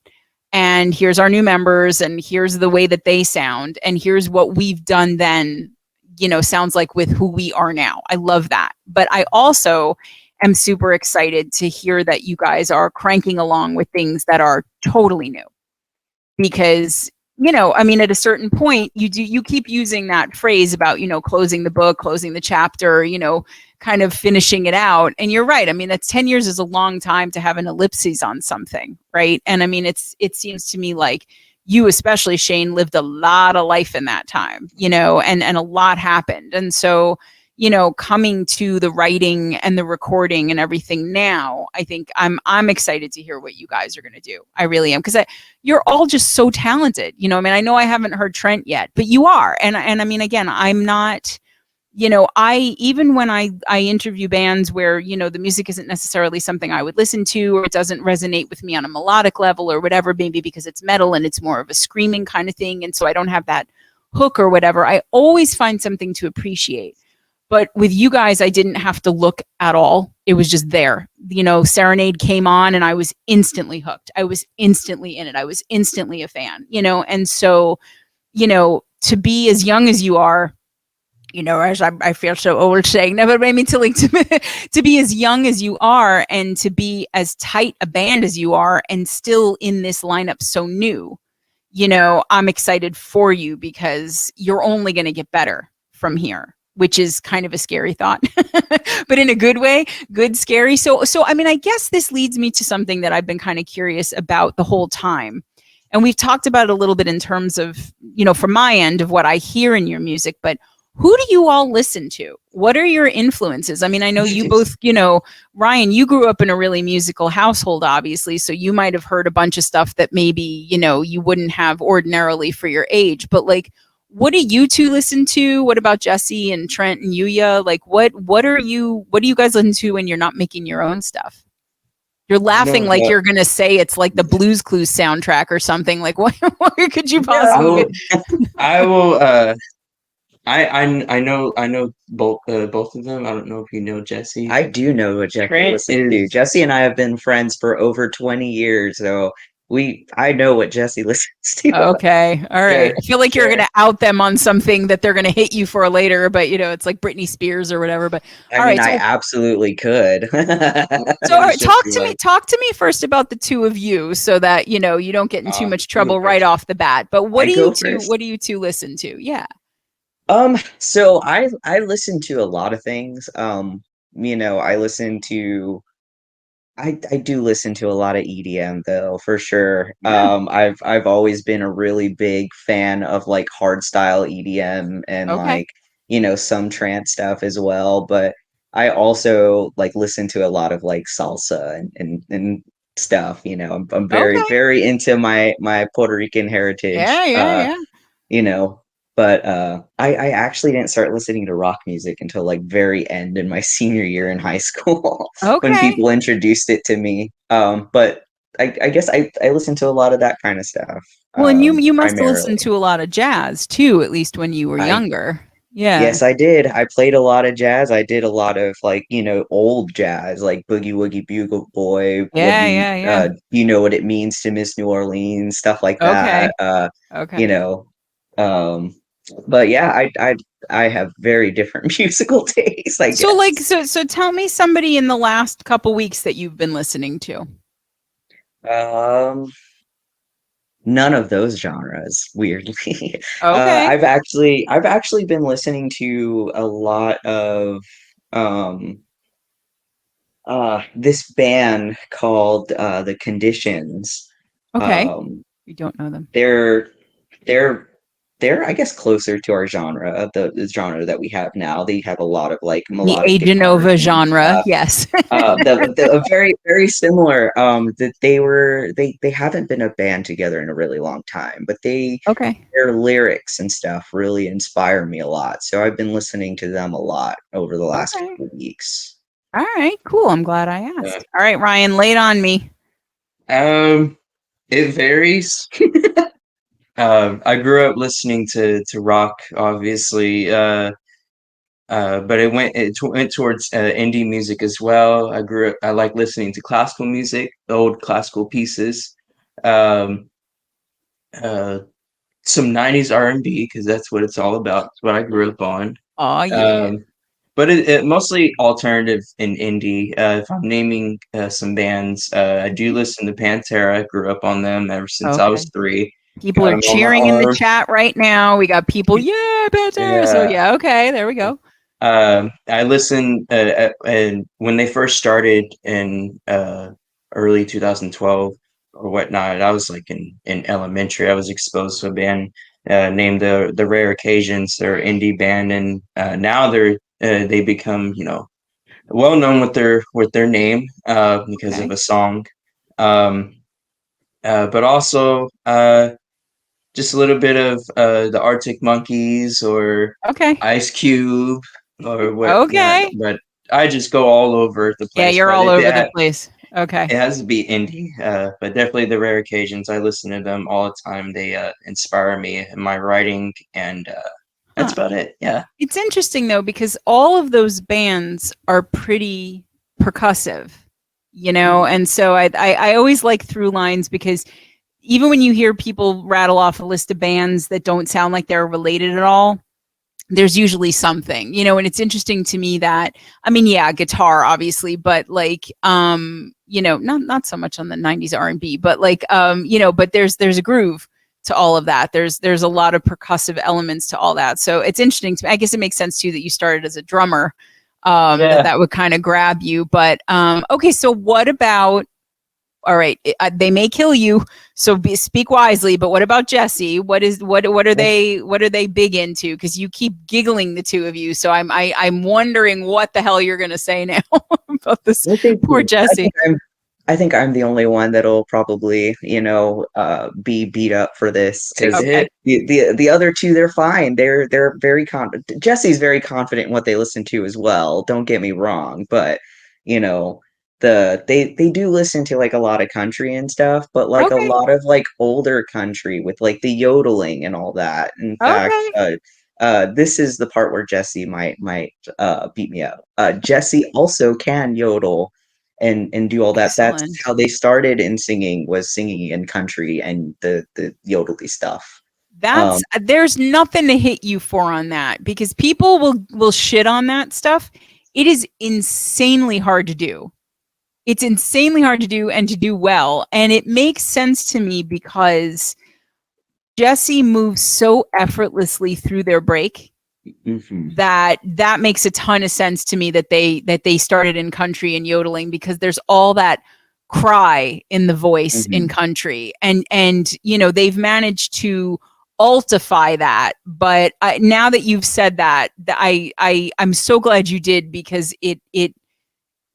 and here's our new members, and here's the way that they sound, and here's what we've done then, sounds like with who we are now. I love that. But I also am super excited to hear that you guys are cranking along with things that are totally new. Because, I mean, at a certain point, you keep using that phrase about, closing the book, closing the chapter, kind of finishing it out. And you're right. I mean, that's 10 years is a long time to have an ellipses on something, right? And I mean, it seems to me like you, especially Shane, lived a lot of life in that time, and a lot happened. And so, coming to the writing and the recording and everything now, I think I'm excited to hear what you guys are going to do. I really am, because you're all just so talented. I mean, I know I haven't heard Trent yet, but you are. And I mean, again, I'm not, even when I interview bands where, the music isn't necessarily something I would listen to, or it doesn't resonate with me on a melodic level or whatever, maybe because it's metal and it's more of a screaming kind of thing. And so I don't have that hook or whatever. I always find something to appreciate. But with you guys, I didn't have to look at all. It was just there. Serenade came on and I was instantly hooked. I was instantly in it. I was instantly a fan, And so, to be as young as you are, as I feel so old saying, never made me to be as young as you are and to be as tight a band as you are and still in this lineup so new, I'm excited for you because you're only going to get better from here, which is kind of a scary thought, but in a good way, good, scary. So, I mean, I guess this leads me to something that I've been kind of curious about the whole time. And we've talked about it a little bit in terms of, from my end of what I hear in your music, but who do you all listen to? What are your influences? I mean, I know you both, Ryan, you grew up in a really musical household, obviously. So you might have heard a bunch of stuff that maybe, you wouldn't have ordinarily for your age, but like, what do you two listen to? What about Jesse and Trent and Yuya? Like, what do you guys listen to when you're not making your own stuff? You're laughing like you're going to say it's like the Blues Clues soundtrack or something. Like, what could you possibly? I will. I know both of them. I don't know if you know Jesse. I do know what Jesse listens to. Jesse and I have been friends for over 20 years, so I know what Jesse listens to. Okay, all right. Sure, I feel like you're going to out them on something that they're going to hit you for later, but it's like Britney Spears or whatever. But I mean, I absolutely could. So all right, talk to me first about the two of you, so that you don't get in too much trouble right off the bat. But what do you two listen to? Yeah. So I listen to a lot of things. I listen to I do listen to a lot of EDM though, for sure. Yeah. I've always been a really big fan of like hardstyle EDM and Okay. like, some trance stuff as well. But I also like listen to a lot of like salsa and stuff. I'm very, Okay. very into my Puerto Rican heritage. Yeah, yeah, yeah. You know, but I actually didn't start listening to rock music until like very end in my senior year in high school when Okay. people introduced it to me. But I guess I listened to a lot of that kind of stuff, Well, and you must have listened primarily. to a lot of jazz too, at least when you were I younger. Yeah. Yes, I did. I played a lot of jazz. I did a lot of like, old jazz, like Boogie Woogie Bugle Boy, Yeah, yeah, yeah. you know what it means to Miss New Orleans, stuff like Okay. that. You Okay. know, um, but yeah, I have very different musical tastes, I So like guess. so tell me somebody in the last couple weeks that you've been listening to. Um, None of those genres, weirdly. Okay. I've actually been listening to a lot of um this band called The Conditions. Okay. Um, You don't know them. they're they're they're I guess closer to our genre, the genre that we have now. They have a lot of like The melodic guitar Aeganova and genre. stuff. Yes. The very very similar. That they haven't been a band together in a really long time, but Okay. their lyrics and stuff really inspire me a lot. So I've been listening to them a lot over the last Okay. couple weeks. All right. Cool. I'm glad I Uh, asked. All right, Ryan, lay it on me. um, it varies. I grew up listening to rock, obviously, but it went towards indie music as well. I like listening to classical music, old classical pieces, um, uh, some '90s R&B because that's what it's all about. It's what I grew up on. Oh yeah. Um, but it mostly alternative and indie. If I'm naming some bands, I do listen to Pantera. I grew up on them ever since I was Okay. 3. People Got are them on my cheering in the arm. chat right now. We got people, yeah, better. So Yeah. yeah, okay, there we go. I listened, and when they first started in early 2012 or whatnot, I was like in elementary. I was exposed to a band named the Rare Occasions. They're an indie band, and now they become well known with their name because of Okay. a song, um, but also just a little bit of the Arctic Monkeys or Okay. Ice Cube or whatnot. Okay. But I just go all over the Yeah, place. you're But all over the place. Okay. it has to be indie. But definitely the Rare Occasions. I listen to them all the time. They inspire me in my writing, and that's Huh. about it. Yeah. It's interesting though, because all of those bands are pretty percussive, and so I always like through lines because even when you hear people rattle off a list of bands that don't sound like they're related at all, there's usually something, and it's interesting to me that, I mean, yeah, guitar obviously, but like, not so much on the 90s R&B, but like, but there's a groove to all of that. There's a lot of percussive elements to all that. So it's interesting to me. I guess it makes sense too that you started as a drummer, Yeah. that would kind of grab you. But okay, so what about, all right, they may kill you, so speak wisely. But what about Jesse? What are they big into? Because you keep giggling, the two of you. So I'm wondering what the hell you're gonna say now about this I think poor I Jesse. think I'm the only one that'll probably, be beat up for this Take the because Okay. hit. the other two, they're fine. They're very confident. Jesse's very confident in what they listen to as well. Don't get me wrong, but you know they do listen to like a lot of country and stuff, but like a Okay. lot of like older country with like the yodeling and all that. In fact, Okay. this is the part where Jesse might beat me up. Jesse also can yodel and do all that. That's Excellent. how they started in singing, was singing in country and the yodely stuff. That's Um, There's nothing to hit you for on that, because people will shit on that stuff. It is insanely hard to do. It's insanely hard to do and to do well. And it makes sense to me because Jesse moves so effortlessly through their break. Mhm. that makes a ton of sense to me that they started in country and yodeling, because there's all that cry in the voice in country, and you know, they've managed to altify that. But now that you've said that, I'm so glad you did, because it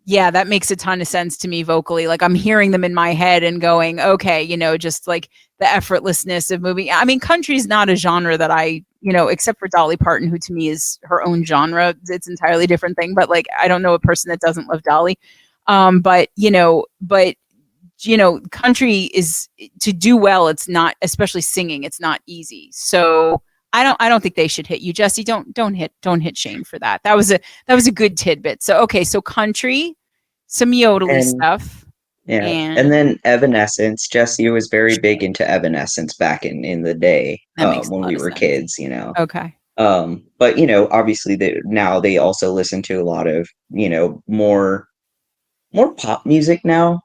yeah, that makes a ton of sense to me vocally. Like, I'm hearing them in my head and going, okay, you know, just like the effortlessness of moving. I mean, country's not a genre that I, you know, except for Dolly Parton, who to me is her own genre. It's an entirely different thing. But like, I don't know a person that doesn't love Dolly. But country is, to do well, it's not, especially singing, it's not easy. So I don't think they should hit you, Jesse. Don't hit Shane for that. That was a good tidbit. So okay, so country, some yodely And stuff. yeah, And and then Evanescence. Jesse was very big into Evanescence back in the day, that makes a when lot we of were sense. kids, you know. Okay. But you know, obviously now they also listen to a lot of, you know, more pop music now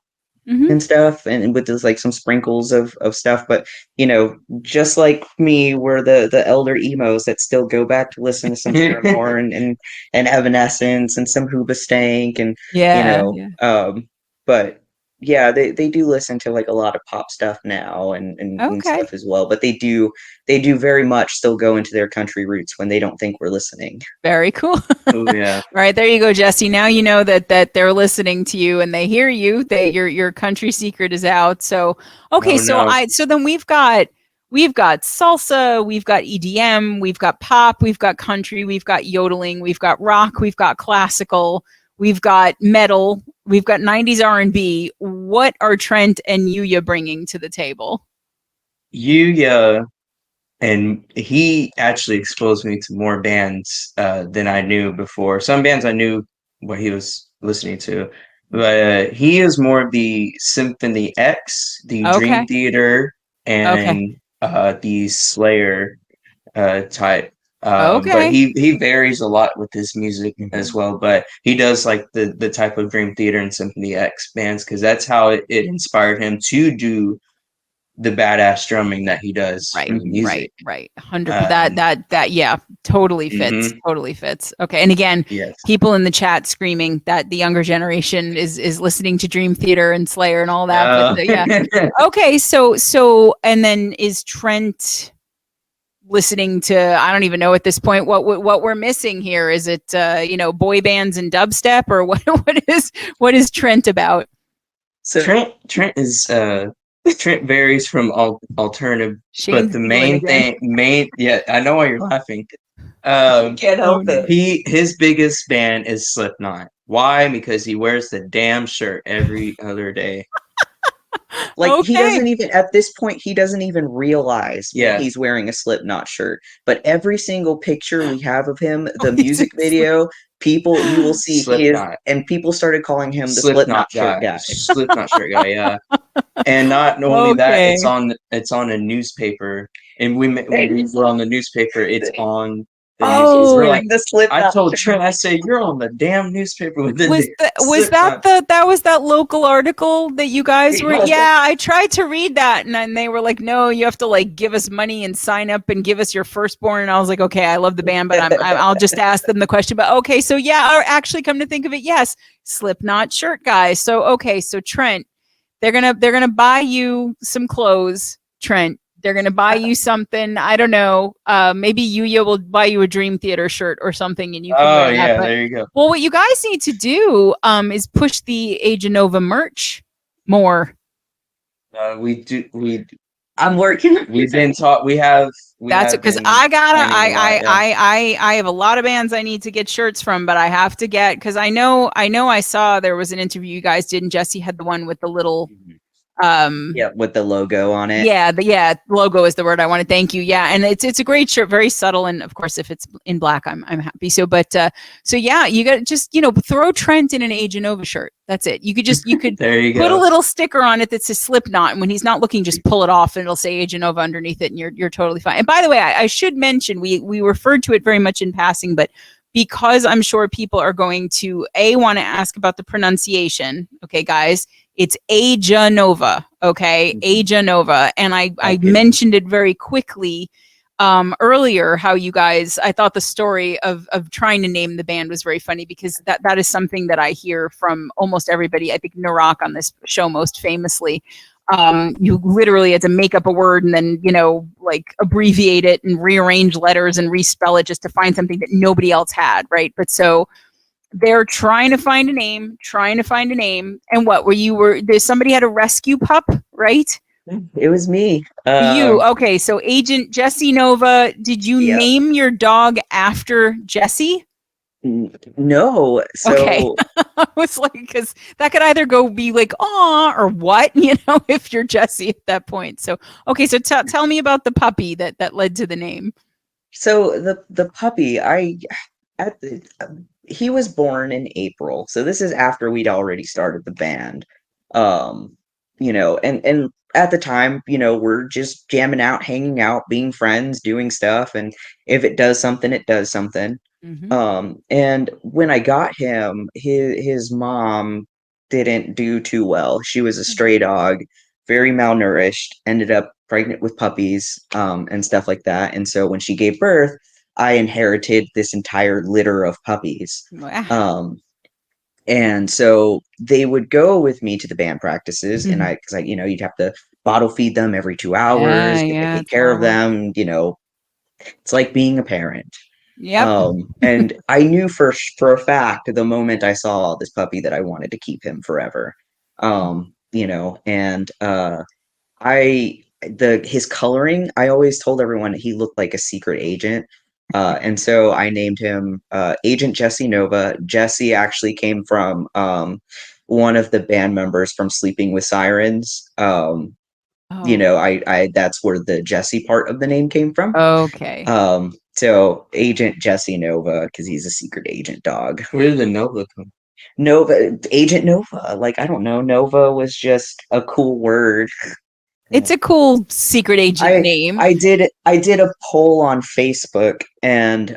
Hmm. and stuff, and with this like some sprinkles of stuff. But you know, just like me, we're the elder emos that still go back to listen to some Paramore and Evanescence and some Hoobastank, and you Yeah. know, Yeah. but yeah, they do listen to like a lot of pop stuff now and Okay. stuff as well. But they do very much still go into their country roots when they don't think we're listening. Very cool. Oh yeah. All right, there you go, Jesse. Now you know that they're listening to you and they hear you. Your country secret is out. So okay, Oh so no. then we've got salsa, we've got EDM, we've got pop, we've got country, we've got yodeling, we've got rock, we've got classical, we've got metal, we've got 90s R&B. What are Trent and Yuya bringing to the table? You and he actually exposed me to more bands than I knew before. Some bands I knew what he was listening to, but he is more of the Symphony X, the Dream Okay. Theater, Okay. and the Slayer type. But Okay. he varies a lot with his music as well. But he does like the type of Dream Theater and Symphony X bands, because that's how it inspired him to do the badass drumming that he does for Right, the music. right. 100. Um, Yeah, totally fits. mhm, Totally fits. Okay, and again, yes. people in the chat screaming that the younger generation is listening to Dream Theater and Slayer and all that. But yeah, okay. So and then is Trent listening to? I don't even know at this point what we're missing here. Is it boy bands and dubstep, or what is Trent about? So Trent is Trent varies from alternative, but Shane's the giggling again. yeah, I know why you're laughing. can't Oh help no. it. His biggest band is Slipknot. Why? Because he wears the damn shirt every other day. Like he Okay. doesn't even at this point he doesn't even realize when Yeah. he's wearing a Slipknot shirt. But every single picture we have of him, the Always music video, people you will see his, Slipknot. and people started calling him the Slipknot Slipknot shirt guy. Slipknot shirt guy, yeah. And not only that, Okay. it's on a newspaper, and when we were on the newspaper, it's on the Oh, newspaper. We're Wearing like, the Slipknot I told shirt. Trent, I said, you're on the damn newspaper with the was that Slipknot. that was that local article that you guys were? Yeah. Yeah, I tried to read that, and then they were like, "No, you have to like give us money and sign up and give us your firstborn." And I was like, "Okay, I love the band, but I'll just ask them the question." But okay, so yeah, or actually, come to think of it, yes, Slipknot shirt guy. So okay, so Trent, they're gonna buy you some clothes, Trent. They're gonna buy you something. I don't know. Maybe Yuya will buy you a Dream Theater shirt or something, and you can Oh wear that. yeah, But there you go. well, what you guys need to do is push the Aeganova merch more. We I'm working. we've been taught we have That's because been I gotta planning a lot, yeah. I have a lot of bands I need to get shirts from, but I have to get, because I saw there was an interview you guys did, and Jesse had the one with the little Yeah, with the logo on it. yeah, logo is the word I want to. Thank you. Yeah, and it's a great shirt, very subtle, and of course if it's in black, I'm happy. So so yeah, you got to just throw Trent in an Aeganova shirt. That's it. You could There you put a go. little sticker on it that says Slipknot, and when he's not looking, just pull it off and it'll say Aeganova underneath it, and you're totally fine. And by the way, I should mention we referred to it very much in passing, but because I'm sure people are going to want to ask about the pronunciation. Okay, guys, it's Aeganova. Okay, Aeganova, and I Okay. mentioned it very quickly earlier how you guys, I thought the story of trying to name the band was very funny, because that is something that I hear from almost everybody. I think Narak on this show most famously. You literally had to make up a word and then, like abbreviate it and rearrange letters and respell it just to find something that nobody else had, right? But so they're trying to find a name. And what there's somebody had a rescue pup, right? It was me. You, okay. So Agent Jesse Nova, did you Yeah. name your dog after Jesse? No. So Okay. I was like, because that could either be like, aw, or what, if you're Jesse at that point. So, okay. So tell me about the puppy that led to the name. So the puppy, he was born in April. So this is after we'd already started the band. And at the time, we're just jamming out, hanging out, being friends, doing stuff, and if it does something, it does something. Mm-hmm. And when I got him, his mom didn't do too well. She was a stray dog, very malnourished, ended up pregnant with puppies, and stuff like that. And so when she gave birth, I inherited this entire litter of puppies. Wow. And so they would go with me to the band practices, and because you'd have to bottle feed them every 2 hours, take care of them. It's like being a parent. Yep. And I knew for a fact the moment I saw this puppy that I wanted to keep him forever. His coloring, I always told everyone he looked like a secret agent. And so I named him Agent Jesse Nova. Jesse actually came from one of the band members from Sleeping with Sirens. That's where the Jesse part of the name came from. Okay. So Agent Jesse Nova, because he's a secret agent dog. Where did the Nova come? Agent Nova. Like, I don't know. Nova was just a cool word. It's a cool secret agent name. I did a poll on Facebook, and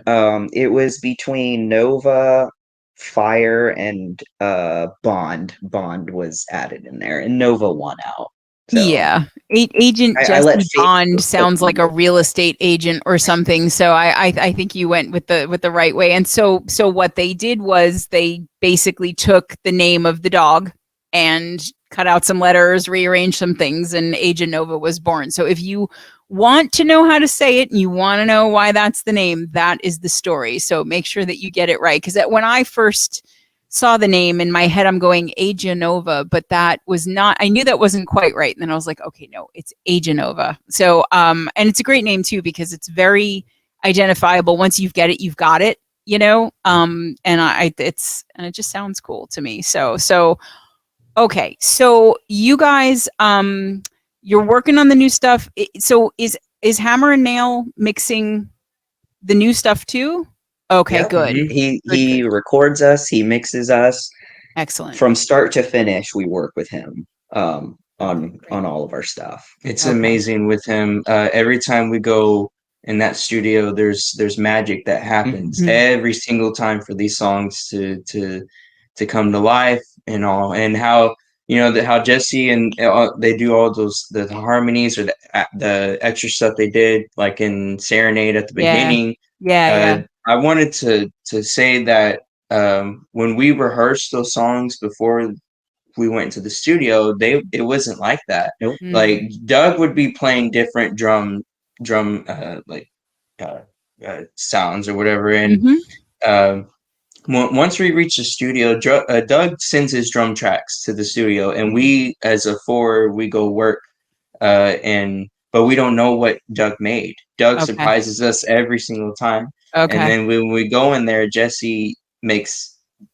it was between Nova, Fire, and Bond. Bond was added in there, and Nova won out. So yeah. Agent Jesse Bond sounds like a real estate agent or something. So I think you went with the right way. And so what they did was they basically took the name of the dog and cut out some letters, rearranged some things, and Agent Nova was born. So if you want to know how to say it and you want to know why that's the name, that is the story. So make sure that you get it right. Because when I first saw the name in my head, I'm going Aeganova, but that was not, I knew that wasn't quite right. And then I was like, okay, no, it's Aeganova. So, and it's a great name too, because it's very identifiable. Once you get it, you've got it, and it just sounds cool to me. So, okay. So you guys, you're working on the new stuff. So is Hammer and Nail mixing the new stuff too? Okay, yep. good. He records us, he mixes us. Excellent. From start to finish, we work with him on all of our stuff. It's amazing with him. Every time we go in that studio, there's magic that happens every single time for these songs to come to life and all. And how how Jesse and they do all those the harmonies or the extra stuff they did, like in Serenade at the beginning. Yeah. I wanted to say that when we rehearsed those songs before we went to the studio, it wasn't like that. Nope. Like Doug would be playing different drum sounds or whatever, and once we reach the studio, Doug sends his drum tracks to the studio, and we, as a four, we go work, but we don't know what Doug made. Doug surprises us every single time. Okay. And then when we go in there, Jesse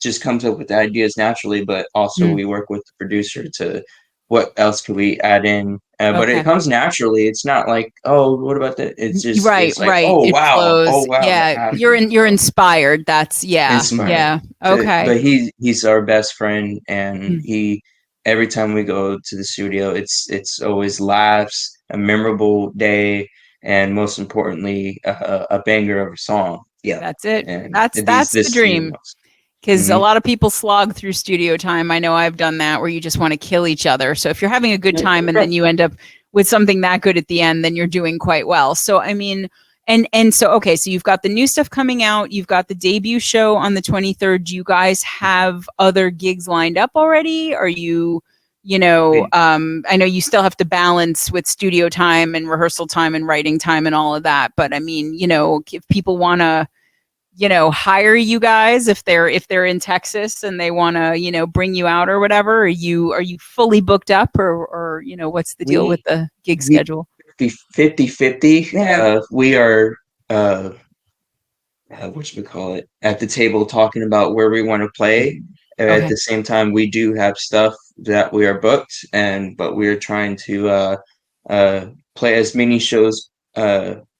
just comes up with the ideas naturally, but also we work with the producer to what else could we add in. But it comes naturally. It's not like, oh, what about that? It's just it's like, oh, it wow. flows. Oh wow. Yeah, you're inspired. That's inspired. Yeah. Okay. But he's our best friend, and every time we go to the studio, it's always laughs, a memorable day, and most importantly, a banger of a song. Yeah, that's it. And that's the dream. Because a lot of people slog through studio time. I know I've done that, where you just want to kill each other. So if you're having a good time and then you end up with something that good at the end, then you're doing quite well. So I mean, And so, okay, so you've got the new stuff coming out. You've got the debut show on the 23rd. Do you guys have other gigs lined up already? Are you, I know you still have to balance with studio time and rehearsal time and writing time and all of that. But I mean, if people want to, hire you guys, if they're in Texas and they want to, bring you out or whatever, are you fully booked up or what's the deal with the gig schedule? 50-50. We are whatchamacallit, at the table talking about where we want to play. Okay. At the same time, we do have stuff that we are booked, but we are trying to play as many shows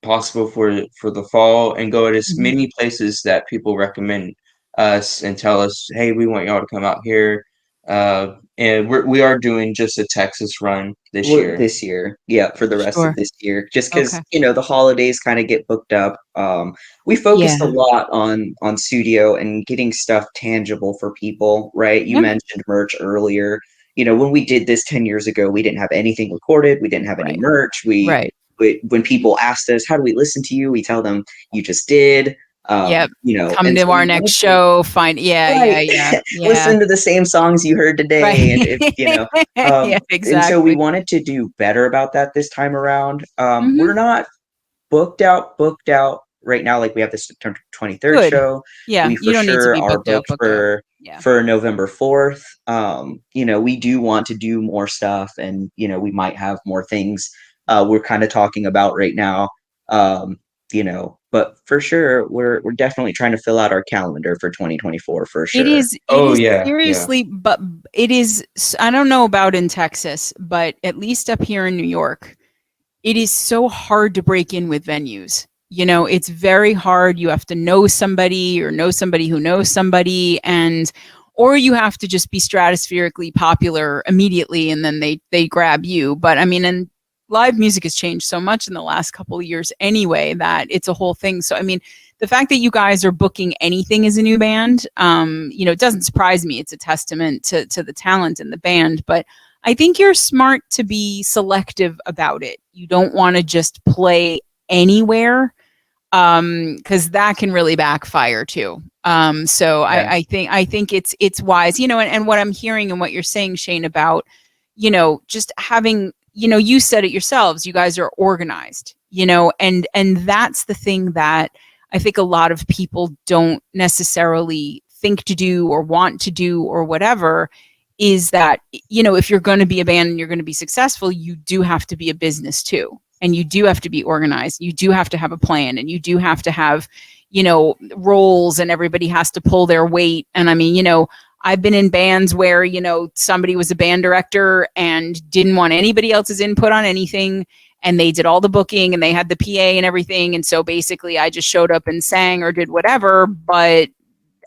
possible for the fall and go at as many places that people recommend us and tell us, hey, we want y'all to come out here. And we are doing just a Texas run this year. This year, yeah, for the rest Sure. of this year, just because Okay. the holidays kind of get booked up. We focused a lot on studio and getting stuff tangible for people, right? You Yep. mentioned merch earlier. When we did this 10 years ago, we didn't have anything recorded. We didn't have any Right. merch. Right. When people asked us, how do we listen to you? We tell them, you just did. Yep. Come and to so our next show. Yeah. listen to the same songs you heard today. Right. And Yeah, and so we exactly. wanted to do better about that this time around. Mhm. We're not booked out right now. Like we have this September 23rd Good. show. Yeah, We you for don't need to sure be are booked out. booked Yeah. for November 4th. We do want to do more stuff, and we might have more things we're kind of talking about right now. But for sure we're definitely trying to fill out our calendar for 2024 for sure. It is Yeah. seriously, but it is, I don't know about in Texas, but at least up here in New York, it is so hard to break in with venues. It's very hard. You have to know somebody or know somebody who knows somebody, or you have to just be stratospherically popular immediately and then they grab you. But I mean, and live music has changed so much in the last couple of years anyway that it's a whole thing. So I mean, the fact that you guys are booking anything as a new band, it doesn't surprise me. It's a testament to the talent in the band, but I think you're smart to be selective about it. You don't want to just play anywhere, because that can really backfire too. So Yeah. I think it's wise, and what I'm hearing and what you're saying, Shane, about, just having, you said it yourselves, you guys are organized, and that's the thing that I think a lot of people don't necessarily think to do or want to do or whatever, is that, if you're going to be a band and you're going to be successful, you do have to be a business too. And you do have to be organized. You do have to have a plan, and you do have to have, roles, and everybody has to pull their weight. And I mean, I've been in bands where, somebody was a band director and didn't want anybody else's input on anything. And they did all the booking and they had the PA and everything. And so basically I just showed up and sang or did whatever, but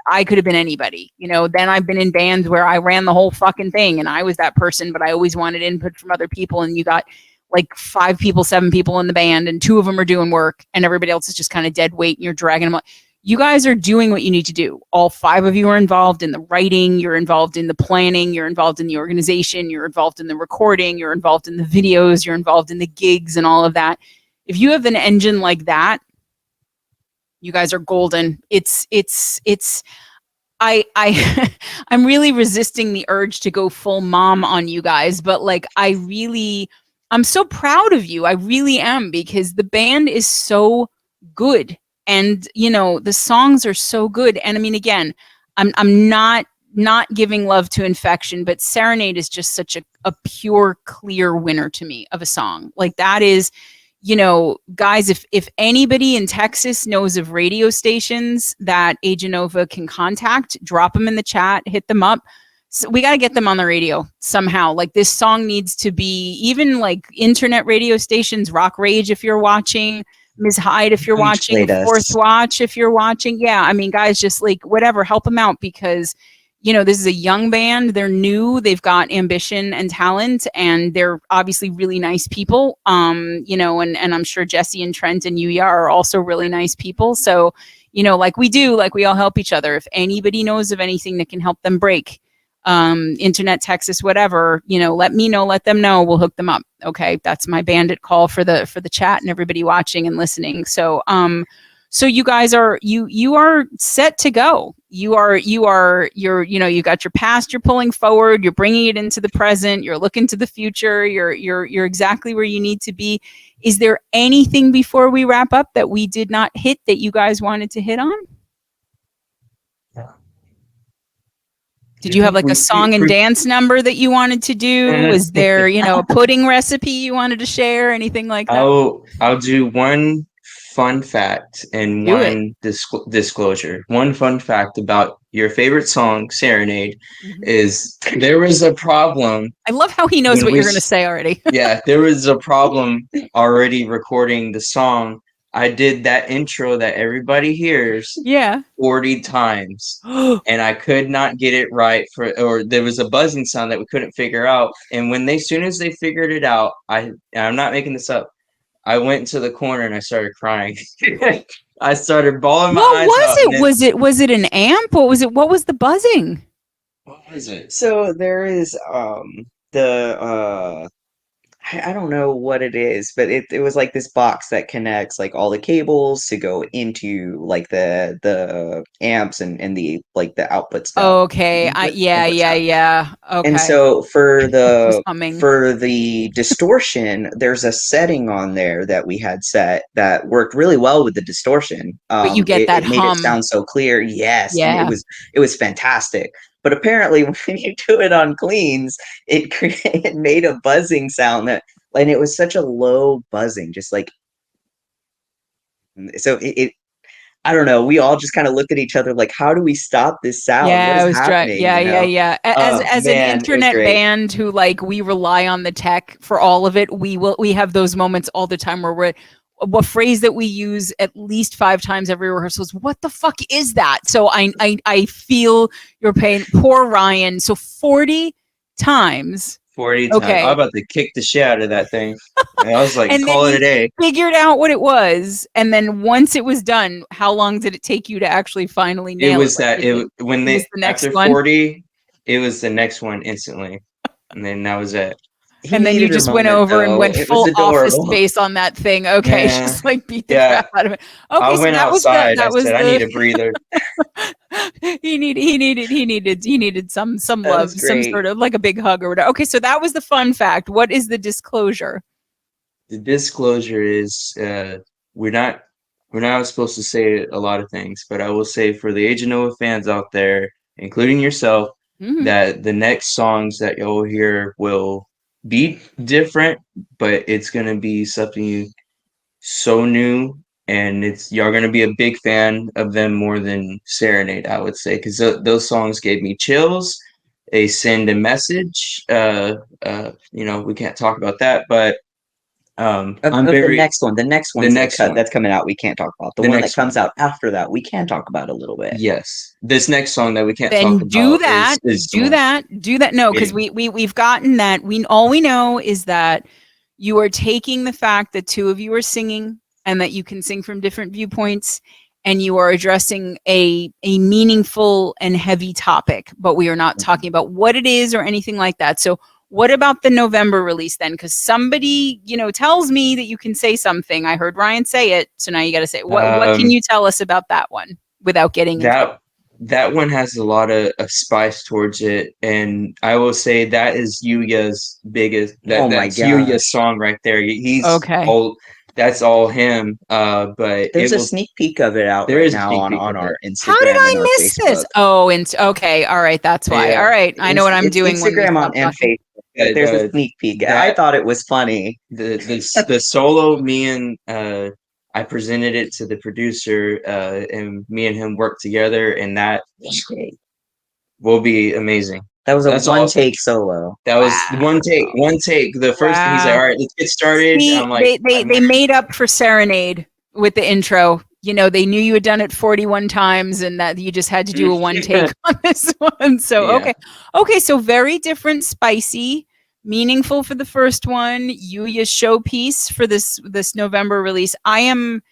I could have been anybody, then I've been in bands where I ran the whole fucking thing and I was that person, but I always wanted input from other people. And you got like 5 people, 7 people in the band, and 2 of them are doing work and everybody else is just kind of dead weight and you're dragging them. You guys are doing what you need to do. All 5 of you are involved in the writing. You're involved in the planning. You're involved in the organization. You're involved in the recording. You're involved in the videos. You're involved in the gigs and all of that. If you have an engine like that, you guys are golden. I'm really resisting the urge to go full mom on you guys, but like, I'm so proud of you. I really am, because the band is so good and, the songs are so good. And I mean, again, I'm not giving love to Infection, but Serenade is just such a pure, clear winner to me of a song. Like that is, guys, if anybody in Texas knows of radio stations that Aeganova can contact, drop them in the chat, hit them up. So we got to get them on the radio somehow. Like this song needs to be, even like internet radio stations, Rock Rage if you're watching, Ms. Hyde if you're watching, Fourth Watch if you're watching. Yeah, I mean, guys, just like whatever, help them out, because this is a young band. They're new. They've got ambition and talent, and they're obviously really nice people. And I'm sure Jesse and Trent and Yuya are also really nice people. So, like we all help each other. If anybody knows of anything that can help them break, internet, Texas, whatever, let me know, let them know, we'll hook them up. Okay. That's my bandit call for the chat and everybody watching and listening. So, so you guys are, you are set to go. You got your past, you're pulling forward, you're bringing it into the present, you're looking to the future, you're exactly where you need to be. Is there anything before we wrap up that we did not hit that you guys wanted to hit on? Did you have like a song and dance number that you wanted to do? Was there, a pudding recipe you wanted to share? Anything like that? I'll do one fun fact and one disclosure. One fun fact about your favorite song, Serenade, is there was a problem. I love how he knows what you're going to say already. Yeah, there was a problem already recording the song. I did that intro that everybody hears 40 times, and I could not get it right or there was a buzzing sound that we couldn't figure out. And soon as they figured it out, I'm not making this up, I went into the corner and I started crying. I started bawling my eyes out. What was it? Was it an amp? What was it? What was the buzzing? What was it? So there is I don't know what it is, but it was like this box that connects like all the cables to go into like the amps and the like the output stuff. Okay. Yeah. Okay. And so for the distortion, there's a setting on there that we had set that worked really well with the distortion. But you get that it made it sound so clear. Yes. Yeah. It was fantastic. But apparently, when you do it on cleans, it made a buzzing sound and it was such a low buzzing, just like. So I don't know. We all just kind of looked at each other like, how do we stop this sound? Yeah, what is happening? Yeah. As an internet band who we rely on the tech for all of it, we have those moments all the time where what phrase that we use at least 5 times every rehearsal is, what the fuck is that? So I feel your pain. Poor Ryan. So 40 times. 40 times. Okay. I was about to kick the shit out of that thing. And I was like, and call it a day. Figured out what it was. And then once it was done, how long did it take you to actually finally nail it? After 40, it was the next one instantly. And then that was it. And then you just went over and went full Office Space on that thing. Okay, just beat the crap out of it. Okay, I went outside. I said, I need a breather. he needed some love, some sort of like a big hug or whatever. Okay, so that was the fun fact. What is the disclosure? The disclosure is we're not supposed to say a lot of things, but I will say for the Aeganova fans out there, including yourself, that the next songs that you'll hear will be different, but it's gonna be something so new, and you're gonna be a big fan of them more than Serenade, I would say, because those songs gave me chills. They send a message. We can't talk about that, but the next one that's coming out, we can't talk about. The one that comes out after that, we can talk about a little bit. Yes, this next song that we can't talk about. Do that. No, because we've gotten that. All we know is that you are taking the fact that 2 of you are singing and that you can sing from different viewpoints, and you are addressing a meaningful and heavy topic, but we are not talking about what it is or anything like that. So what about the November release then? Because somebody, tells me that you can say something. I heard Ryan say it, so now you got to say it. What can you tell us about that one without getting into that one has a lot of spice towards it, and I will say that is Yuya's biggest. That's Yuya's song right there. He's okay. That's all him. But there's a sneak peek of it out right now on our Instagram. How did I miss this? Oh, okay. All right, that's why. Yeah. All right, I know what I'm doing. Instagram and Facebook. There's a sneak peek. I thought it was funny. The solo, me and I presented it to the producer, and me and him worked together, and that will be amazing. That was a one-take solo. That was one take. The first thing he's like, all right, let's get started. I'm like, they made up for Serenade with the intro. They knew you had done it 41 times and that you just had to do a one take on this one. So, okay. So very different, spicy, meaningful for the first one. Yuya's showpiece for this November release. I am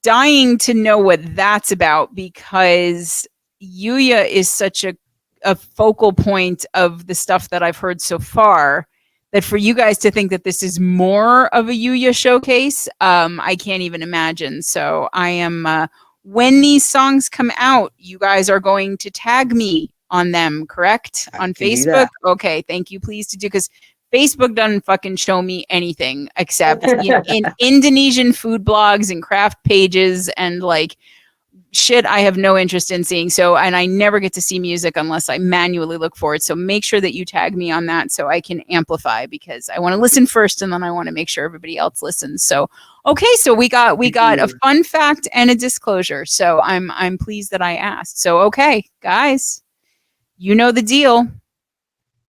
dying to know what that's about, because Yuya is such a a focal point of the stuff that I've heard so far, that for you guys to think that this is more of a Yuya showcase, I can't even imagine. So I am, when these songs come out, you guys are going to tag me on them, correct? On Facebook? Okay, thank you. Please to do, because Facebook doesn't fucking show me anything except in Indonesian food blogs and craft pages and like shit I have no interest in seeing. So, and I never get to see music unless I manually look for it. So make sure that you tag me on that so I can amplify, because I want to listen first and then I want to make sure everybody else listens. So, okay. So we got a fun fact and a disclosure. So I'm pleased that I asked. So, okay, guys, you know the deal.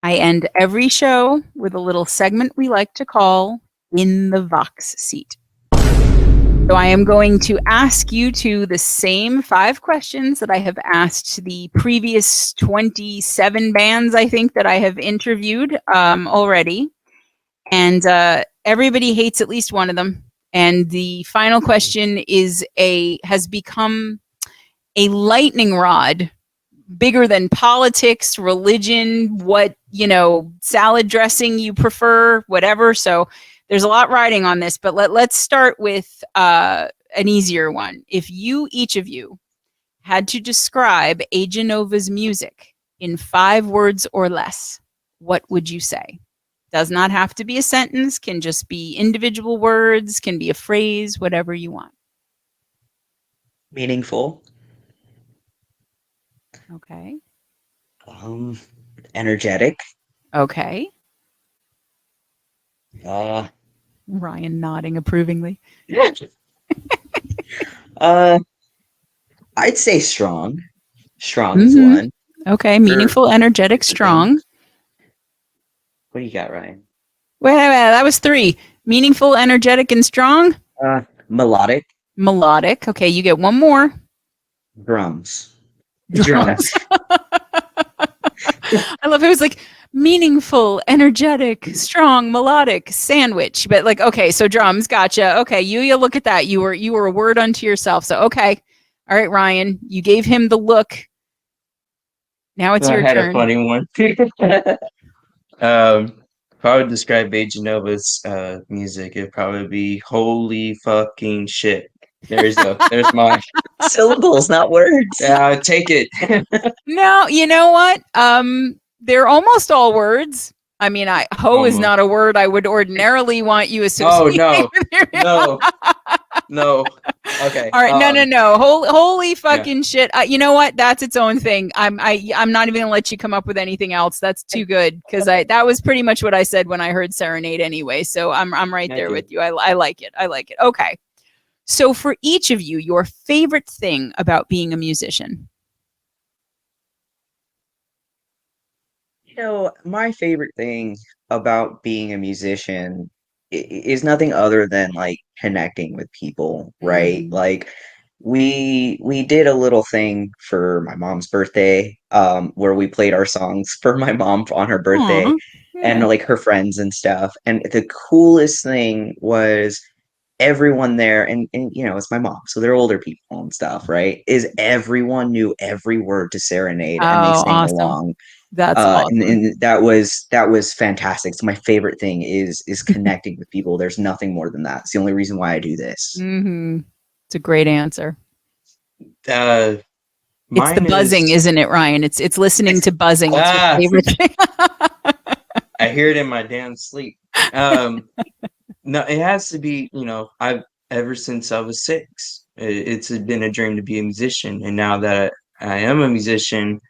I end every show with a little segment we like to call In the Vox Seat. So I am going to ask you to the same 5 questions that I have asked the previous 27 bands, I think, that I have interviewed already. And everybody hates at least one of them. And the final question has become a lightning rod, bigger than politics, religion, what, salad dressing you prefer, whatever. So there's a lot riding on this, but let's start with an easier one. If each of you had to describe Aeganova's music in 5 words or less, what would you say? Does not have to be a sentence, can just be individual words, can be a phrase, whatever you want. Meaningful. Okay. Energetic. Okay. Ryan nodding approvingly. I'd say strong. Strong is one. Okay, meaningful, energetic, strong. What do you got, Ryan? Wait, that was 3. Meaningful, energetic, and strong? Melodic. Melodic. Okay, you get one more. Drums. I love it. It was like meaningful, energetic, strong, melodic, sandwich. But like, okay, so drums, gotcha. Okay, you look at that. You were a word unto yourself. So okay. All right, Ryan, you gave him the look. Now it's your turn. I had a funny one. If I would describe Aeganova's music, it'd probably be holy fucking shit. There's my syllables, not words. Yeah, take it. No, you know what? They're almost all words. I mean, is not a word I would ordinarily want you associate. Oh no. Okay. All right. No. Holy fucking shit. You know what? That's its own thing. I'm not even gonna let you come up with anything else. That's too good, because that was pretty much what I said when I heard Serenade anyway. So I'm right there with you. I like it. Okay. So for each of you, your favorite thing about being a musician? My favorite thing about being a musician is nothing other than like connecting with people, right? Like we did a little thing for my mom's birthday, where we played our songs for my mom on her birthday. Aww, yeah. And like her friends and stuff. And the coolest thing was everyone there, and it's my mom, so they're older people and stuff, right? Is everyone knew every word to Serenade, and they sang along. That's awesome. And that was fantastic. So my favorite thing is connecting with people. There's nothing more than that. It's the only reason why I do this. It's a great answer. It's the buzzing, isn't it, Ryan? It's listening to buzzing. It's your favorite thing. I hear it in my damn sleep. No, it has to be, ever since I was 6, it's been a dream to be a musician. And now that I am a musician,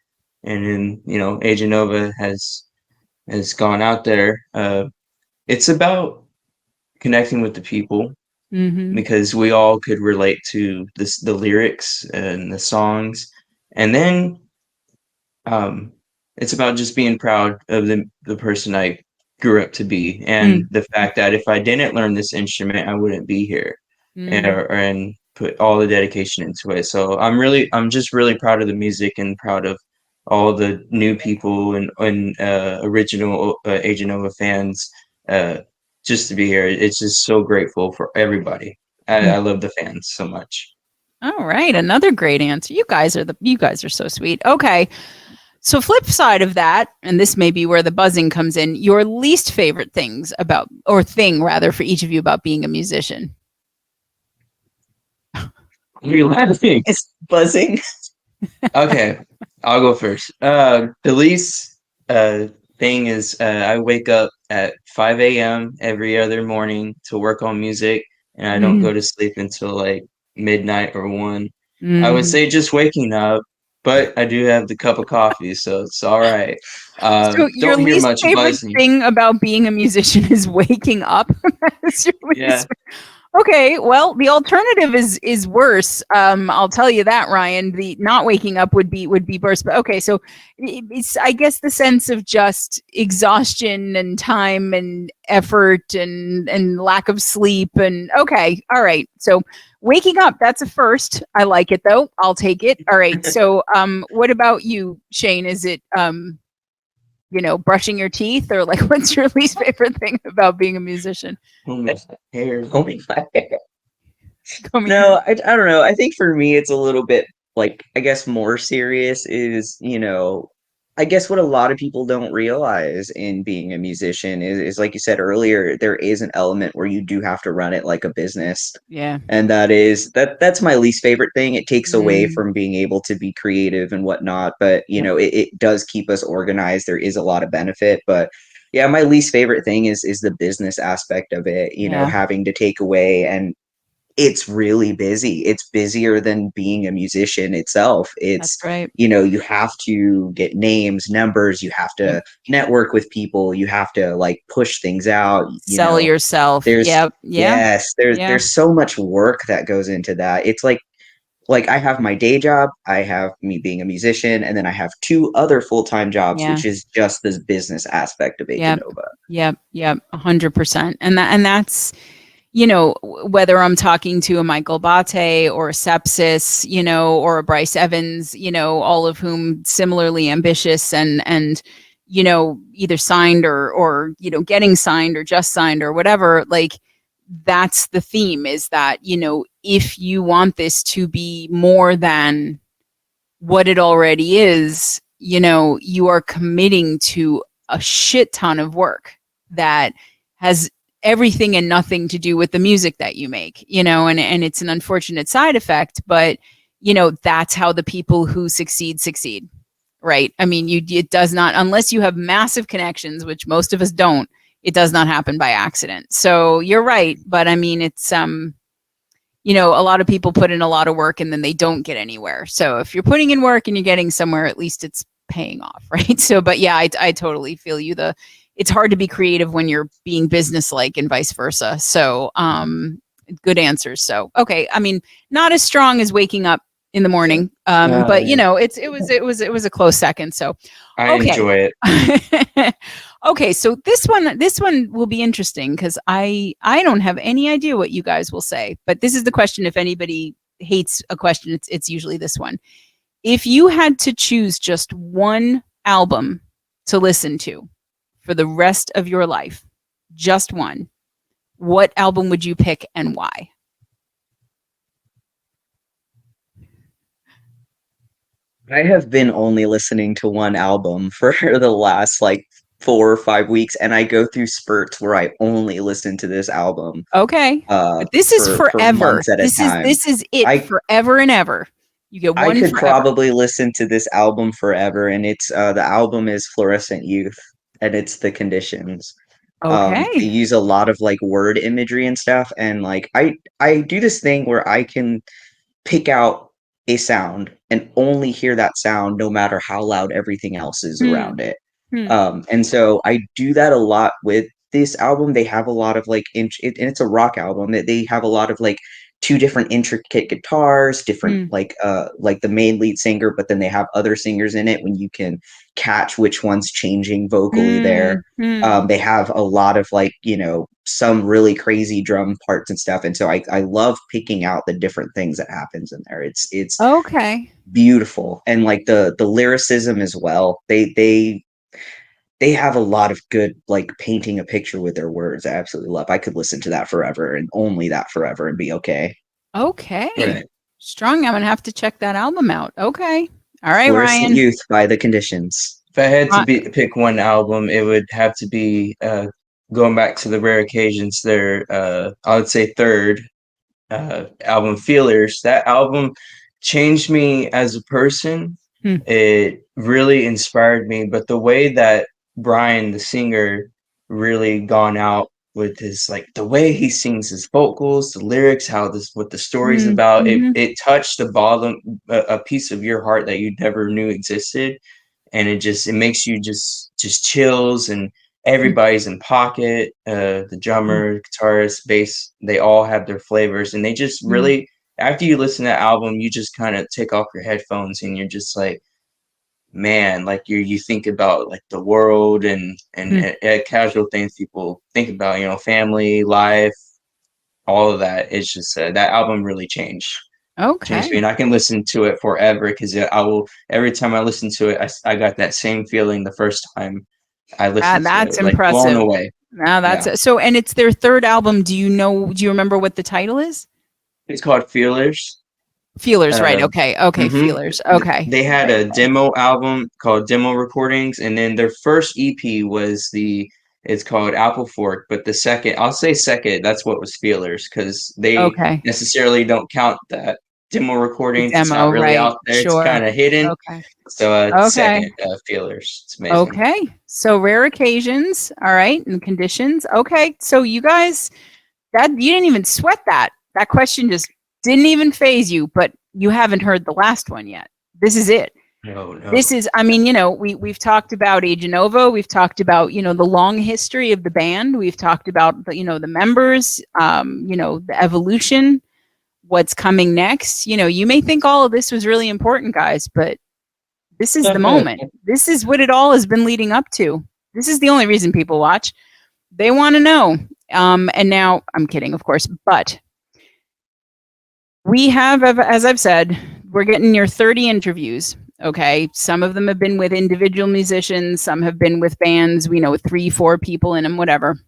and then, Aeganova has gone out there, it's about connecting with the people, because we all could relate to the lyrics and the songs. And then it's about just being proud of the person I grew up to be, and the fact that if I didn't learn this instrument, I wouldn't be here, and put all the dedication into it. So I'm just really proud of the music and proud of all the new people and original Aeganova fans, just to be here. It's just so grateful for everybody. I love the fans so much. All right, another great answer. You guys are so sweet. Okay. So flip side of that, and this may be where the buzzing comes in, your least favorite things about, or thing rather, for each of you about being a musician. What are you laughing? It's buzzing. Okay, I'll go first. The least thing is I wake up at 5 a.m. every other morning to work on music, and I don't go to sleep until like midnight or 1. I would say just waking up, but I do have the cup of coffee, so it's all right. So your Don't hear least much favorite buzzing. thing about being a musician is waking up? That's your Yeah. Okay, well, the alternative is worse. I'll tell you that, Ryan. The not waking up would be worse. But okay, so it's, I guess, the sense of just exhaustion and time and effort and lack of sleep and okay, all right. So waking up, that's a first. I like it though. I'll take it. All right. So what about you, Shane? Is it brushing your teeth, or like what's your least favorite thing about being a musician? Combing my hair. Combing my hair. No, I don't know. I think for me, it's a little bit like, I guess more serious is, I guess what a lot of people don't realize in being a musician is like you said earlier, there is an element where you do have to run it like a business. Yeah. And that's my least favorite thing. It takes away from being able to be creative and whatnot, but it does keep us organized. There is a lot of benefit, but yeah, my least favorite thing is the business aspect of it, having to take away, and it's really busy. It's busier than being a musician itself. It's, That's right. you have to get names, numbers, you have to network with people, you have to like push things out, Sell yourself. There's so much work that goes into that. It's like I have my day job, I have me being a musician, and then I have 2 other full-time jobs, which is just this business aspect of Aeganova. Yep. 100%. And that's, whether I'm talking to a Michael Bate or a Sepsis, or a Bryce Evans, all of whom similarly ambitious and either signed or getting signed or just signed or whatever, like that's the theme, is that, if you want this to be more than what it already is, you are committing to a shit ton of work that has everything and nothing to do with the music that you make, and it's an unfortunate side effect, but that's how the people who succeed, right? I mean, it does not, unless you have massive connections, which most of us don't, it does not happen by accident. So you're right. But I mean, it's, a lot of people put in a lot of work and then they don't get anywhere. So if you're putting in work and you're getting somewhere, at least it's paying off, right? So, but yeah, I totally feel you. It's hard to be creative when you're being businesslike and vice versa. So, good answers. So, okay. I mean, not as strong as waking up in the morning. But it was a close second. So I enjoy it. Okay. So this one will be interesting because I don't have any idea what you guys will say, but this is the question. If anybody hates a question, it's usually this one. If you had to choose just one album to listen to for the rest of your life, just one, what album would you pick and why? I have been only listening to one album for the last like 4 or 5 weeks, and I go through spurts where I only listen to this album. Okay. But this is forever. For months at a time. This is it forever and ever. You get one. I could forever. probably listen to this album forever, and it's the album is Fluorescent Youth, and it's The Conditions. Okay. They use a lot of like word imagery and stuff, and like I do this thing where I can pick out a sound and only hear that sound no matter how loud everything else is around it. And so I do that a lot with this album. They have a lot of like and it's a rock album that they have a lot of like 2 different intricate guitars, different like the main lead singer, but then they have other singers in it when you can catch which one's changing vocally there. They have a lot of like, some really crazy drum parts and stuff. And so I love picking out the different things that happens in there. It's okay. Beautiful. And like the lyricism as well. They have a lot of good, like painting a picture with their words. I absolutely love. I could listen to that forever and only that forever and be okay. Okay. Right. Strong. I'm going to have to check that album out. Okay. All right, Fluorescent Ryan. Youth by The Conditions. If I had to pick one album, it would have to be going back to the rare occasions. Their I would say third album, Feelers. That album changed me as a person. It really inspired me. But the way that Brian, the singer, really gone out with his, like, the way he sings his vocals, the lyrics, what the story's about, it touched the bottom, a piece of your heart that you never knew existed. And it makes you just chills, and everybody's in pocket. The drummer, guitarist, bass, they all have their flavors, and they just really, after you listen to that album, you just kind of take off your headphones and you're just like, man, like you think about like the world and casual things people think about, you know, family, life, all of that. It's just that album really changed me, and I can listen to it forever because every time I listen to it, I got that same feeling the first time I listened to it. That's Like, impressive. blown away. Now that's so, and it's their third album. Do you remember what the title is? It's called Feelers. Feelers, right? Okay, Feelers. Okay. They had a demo album called Demo Recordings, and then their first EP was it's called Apple Fork, but the second, I'll say second, that's what was Feelers, because they necessarily don't count that demo recordings. It's not really out there. Sure. It's kind of hidden. Okay. So second, Feelers. It's amazing. Okay. So rare occasions. All right. And conditions. Okay. So you guys, you didn't even sweat that. That question just didn't even phase you, but you haven't heard the last one yet. This is it. No. This is, I mean, you know, we've talked about Aeganova. We've talked about, you know, the long history of the band. We've talked about, the members, you know, the evolution, what's coming next. You know, you may think all of this was really important, guys, but this is the moment. This is what it all has been leading up to. This is the only reason people watch. They want to know. And now, I'm kidding, of course, but we have, as I've said, we're getting near 30 interviews. Okay. Some of them have been with individual musicians. Some have been with bands. We know 3-4 people in them, whatever.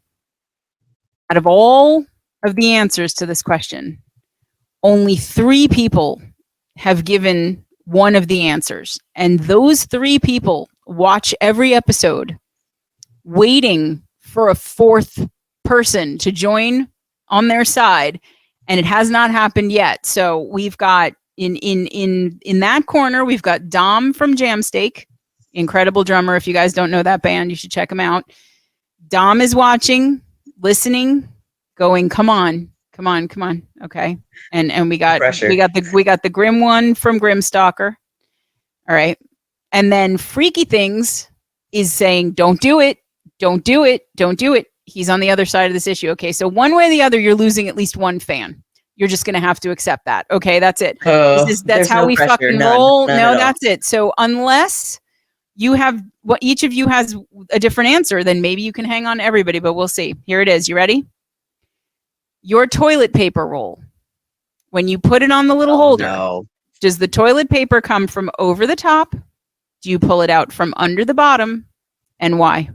Out of all of the answers to this question, only 3 people have given one of the answers. And those 3 people watch every episode waiting for a 4th person to join on their side. And it has not happened yet. So we've got in that corner, we've got Dom from Jamsteak, incredible drummer. If you guys don't know that band, you should check them out. Dom is watching, listening, going, come on. Okay. And we got the Grim one from Grimstalker. All right. And then Freaky Things is saying, don't do it. He's on the other side of this issue. Okay, so one way or the other, you're losing at least one fan. You're just going to have to accept that. Okay, that's it. That's how we fucking roll. No, that's it. So unless you have each of you has a different answer, then maybe you can hang on to everybody. But we'll see. Here it is. You ready? Your toilet paper roll. When you put it on the little holder, does the toilet paper come from over the top? Do you pull it out from under the bottom? And why?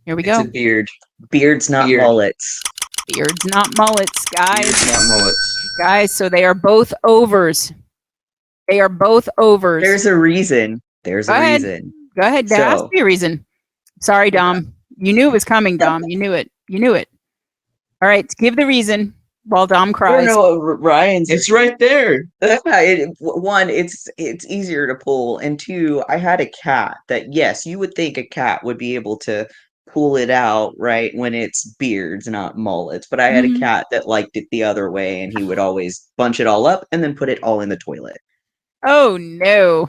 Here we go. It's a beard. Beards, not mullets. Beards, not mullets, guys. Beards, not mullets. Guys, so they are both overs. There's a reason. Go ahead. There has to be a reason. Sorry, Dom. You knew it was coming, Dom. You knew it. All right, give the reason while Dom cries. No, Ryan's. It's right there. One, it's easier to pull, and 2, I had a cat that, yes, you would think a cat would be able to pull it out right when it's beards, not mullets, but I had a cat that liked it the other way, and he would always bunch it all up and then put it all in the toilet. Oh no.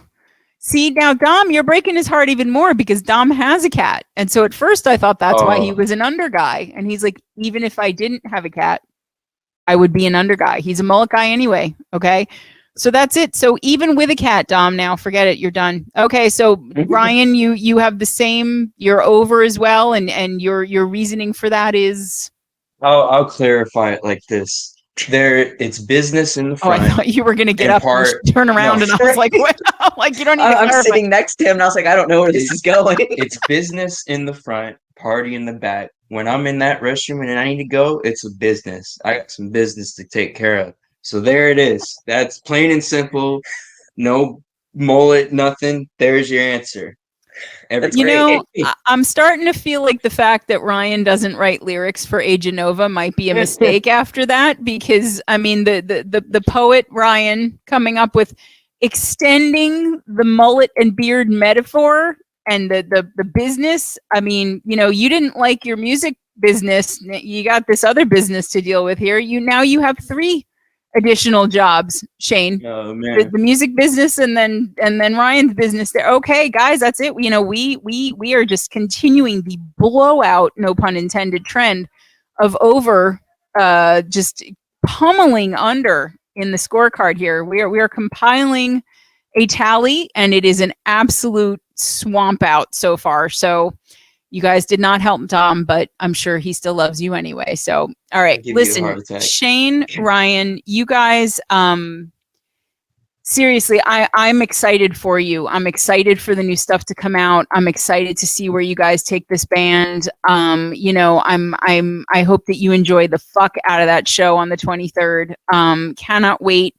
See, now Dom, you're breaking his heart even more because Dom has a cat. And so at first I thought that's why he was an under guy. And he's like, even if I didn't have a cat, I would be an under guy. He's a mullet guy anyway. Okay. So that's it. So even with a cat, Dom, now forget it. You're done. Okay. So Ryan, you have the same, you're over as well. And your reasoning for that is? I'll clarify it like this. It's business in the front. Oh, I thought you were going to get up and turn around, and I was like, what? Like, you don't need to clarify. I'm sitting next to him, and I was like, I don't know where this is going. It's business in the front, party in the back. When I'm in that restroom and I need to go, it's a business. I got some business to take care of. So there it is. That's plain and simple. No mullet, nothing. There's your answer. That's You great. know, I'm starting to feel like the fact that Ryan doesn't write lyrics for Aeganova might be a mistake after that, because I mean the poet Ryan coming up with extending the mullet and beard metaphor and the business. I mean, you know, you didn't like your music business. You got this other business to deal with here. You have 3 additional jobs, Shane. Oh man. The music business and then Ryan's business there. Okay, guys, that's it. You know, we are just continuing the blowout, no pun intended, trend of over just pummeling under in the scorecard here. We are compiling a tally, and it is an absolute swamp out so far. So you guys did not help Tom, but I'm sure he still loves you anyway. So, all right, listen, Shane, Ryan, you guys, seriously, I'm excited for you. I'm excited for the new stuff to come out. I'm excited to see where you guys take this band. You know, I hope that you enjoy the fuck out of that show on the 23rd. Cannot wait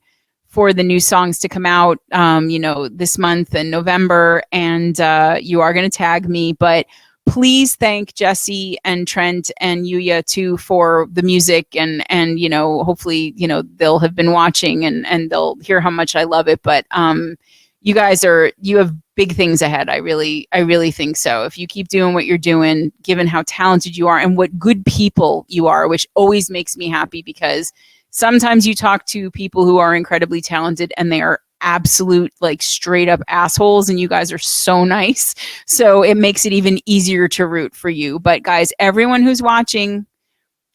for the new songs to come out, you know, this month in November, and you are going to tag me, but please thank Jesse and Trent and Yuya too for the music, and you know, hopefully, you know, they'll have been watching and they'll hear how much I love it. But you guys you have big things ahead. I really think so. If you keep doing what you're doing, given how talented you are and what good people you are, which always makes me happy, because sometimes you talk to people who are incredibly talented and they are absolute, like, straight up assholes, and you guys are so nice, so it makes it even easier to root for you. But guys, everyone who's watching,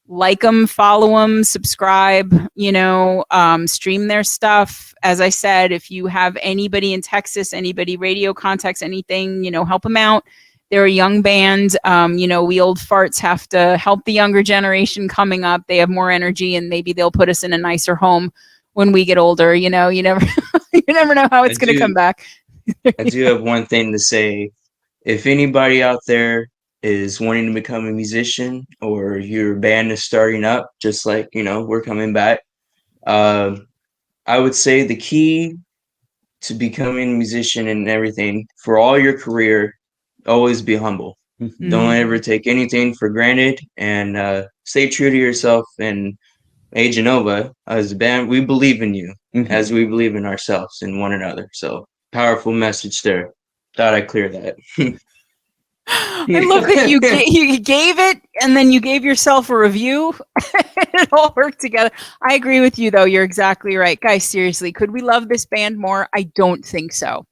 like them, follow them, subscribe, you know, stream their stuff. As I said, if you have anybody in Texas, anybody radio contacts, anything, you know, help them out. They're a young band. You know, we old farts have to help the younger generation coming up. They have more energy, and maybe they'll put us in a nicer home when we get older. You know, you never know how it's going to come back. I do have one thing to say. If anybody out there is wanting to become a musician, or your band is starting up, just like, you know, we're coming back, I would say the key to becoming a musician and everything for all your career, always be humble. Don't ever take anything for granted, and stay true to yourself. And Aeganova, as a band, we believe in you as we believe in ourselves and one another. So, powerful message there. Thought I'd clear that. I love that you gave it, and then you gave yourself a review. It all worked together. I agree with you, though. You're exactly right. Guys, seriously, could we love this band more? I don't think so.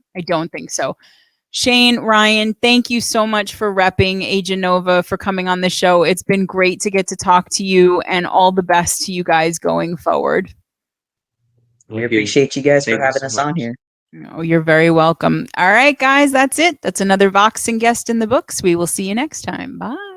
Shane, Ryan, thank you so much for repping Aeganova, for coming on the show. It's been great to get to talk to you, and all the best to you guys going forward. We appreciate you guys for having us on here. Oh, you're very welcome. All right, guys, that's it. That's another Vox and Guest in the books. We will see you next time. Bye.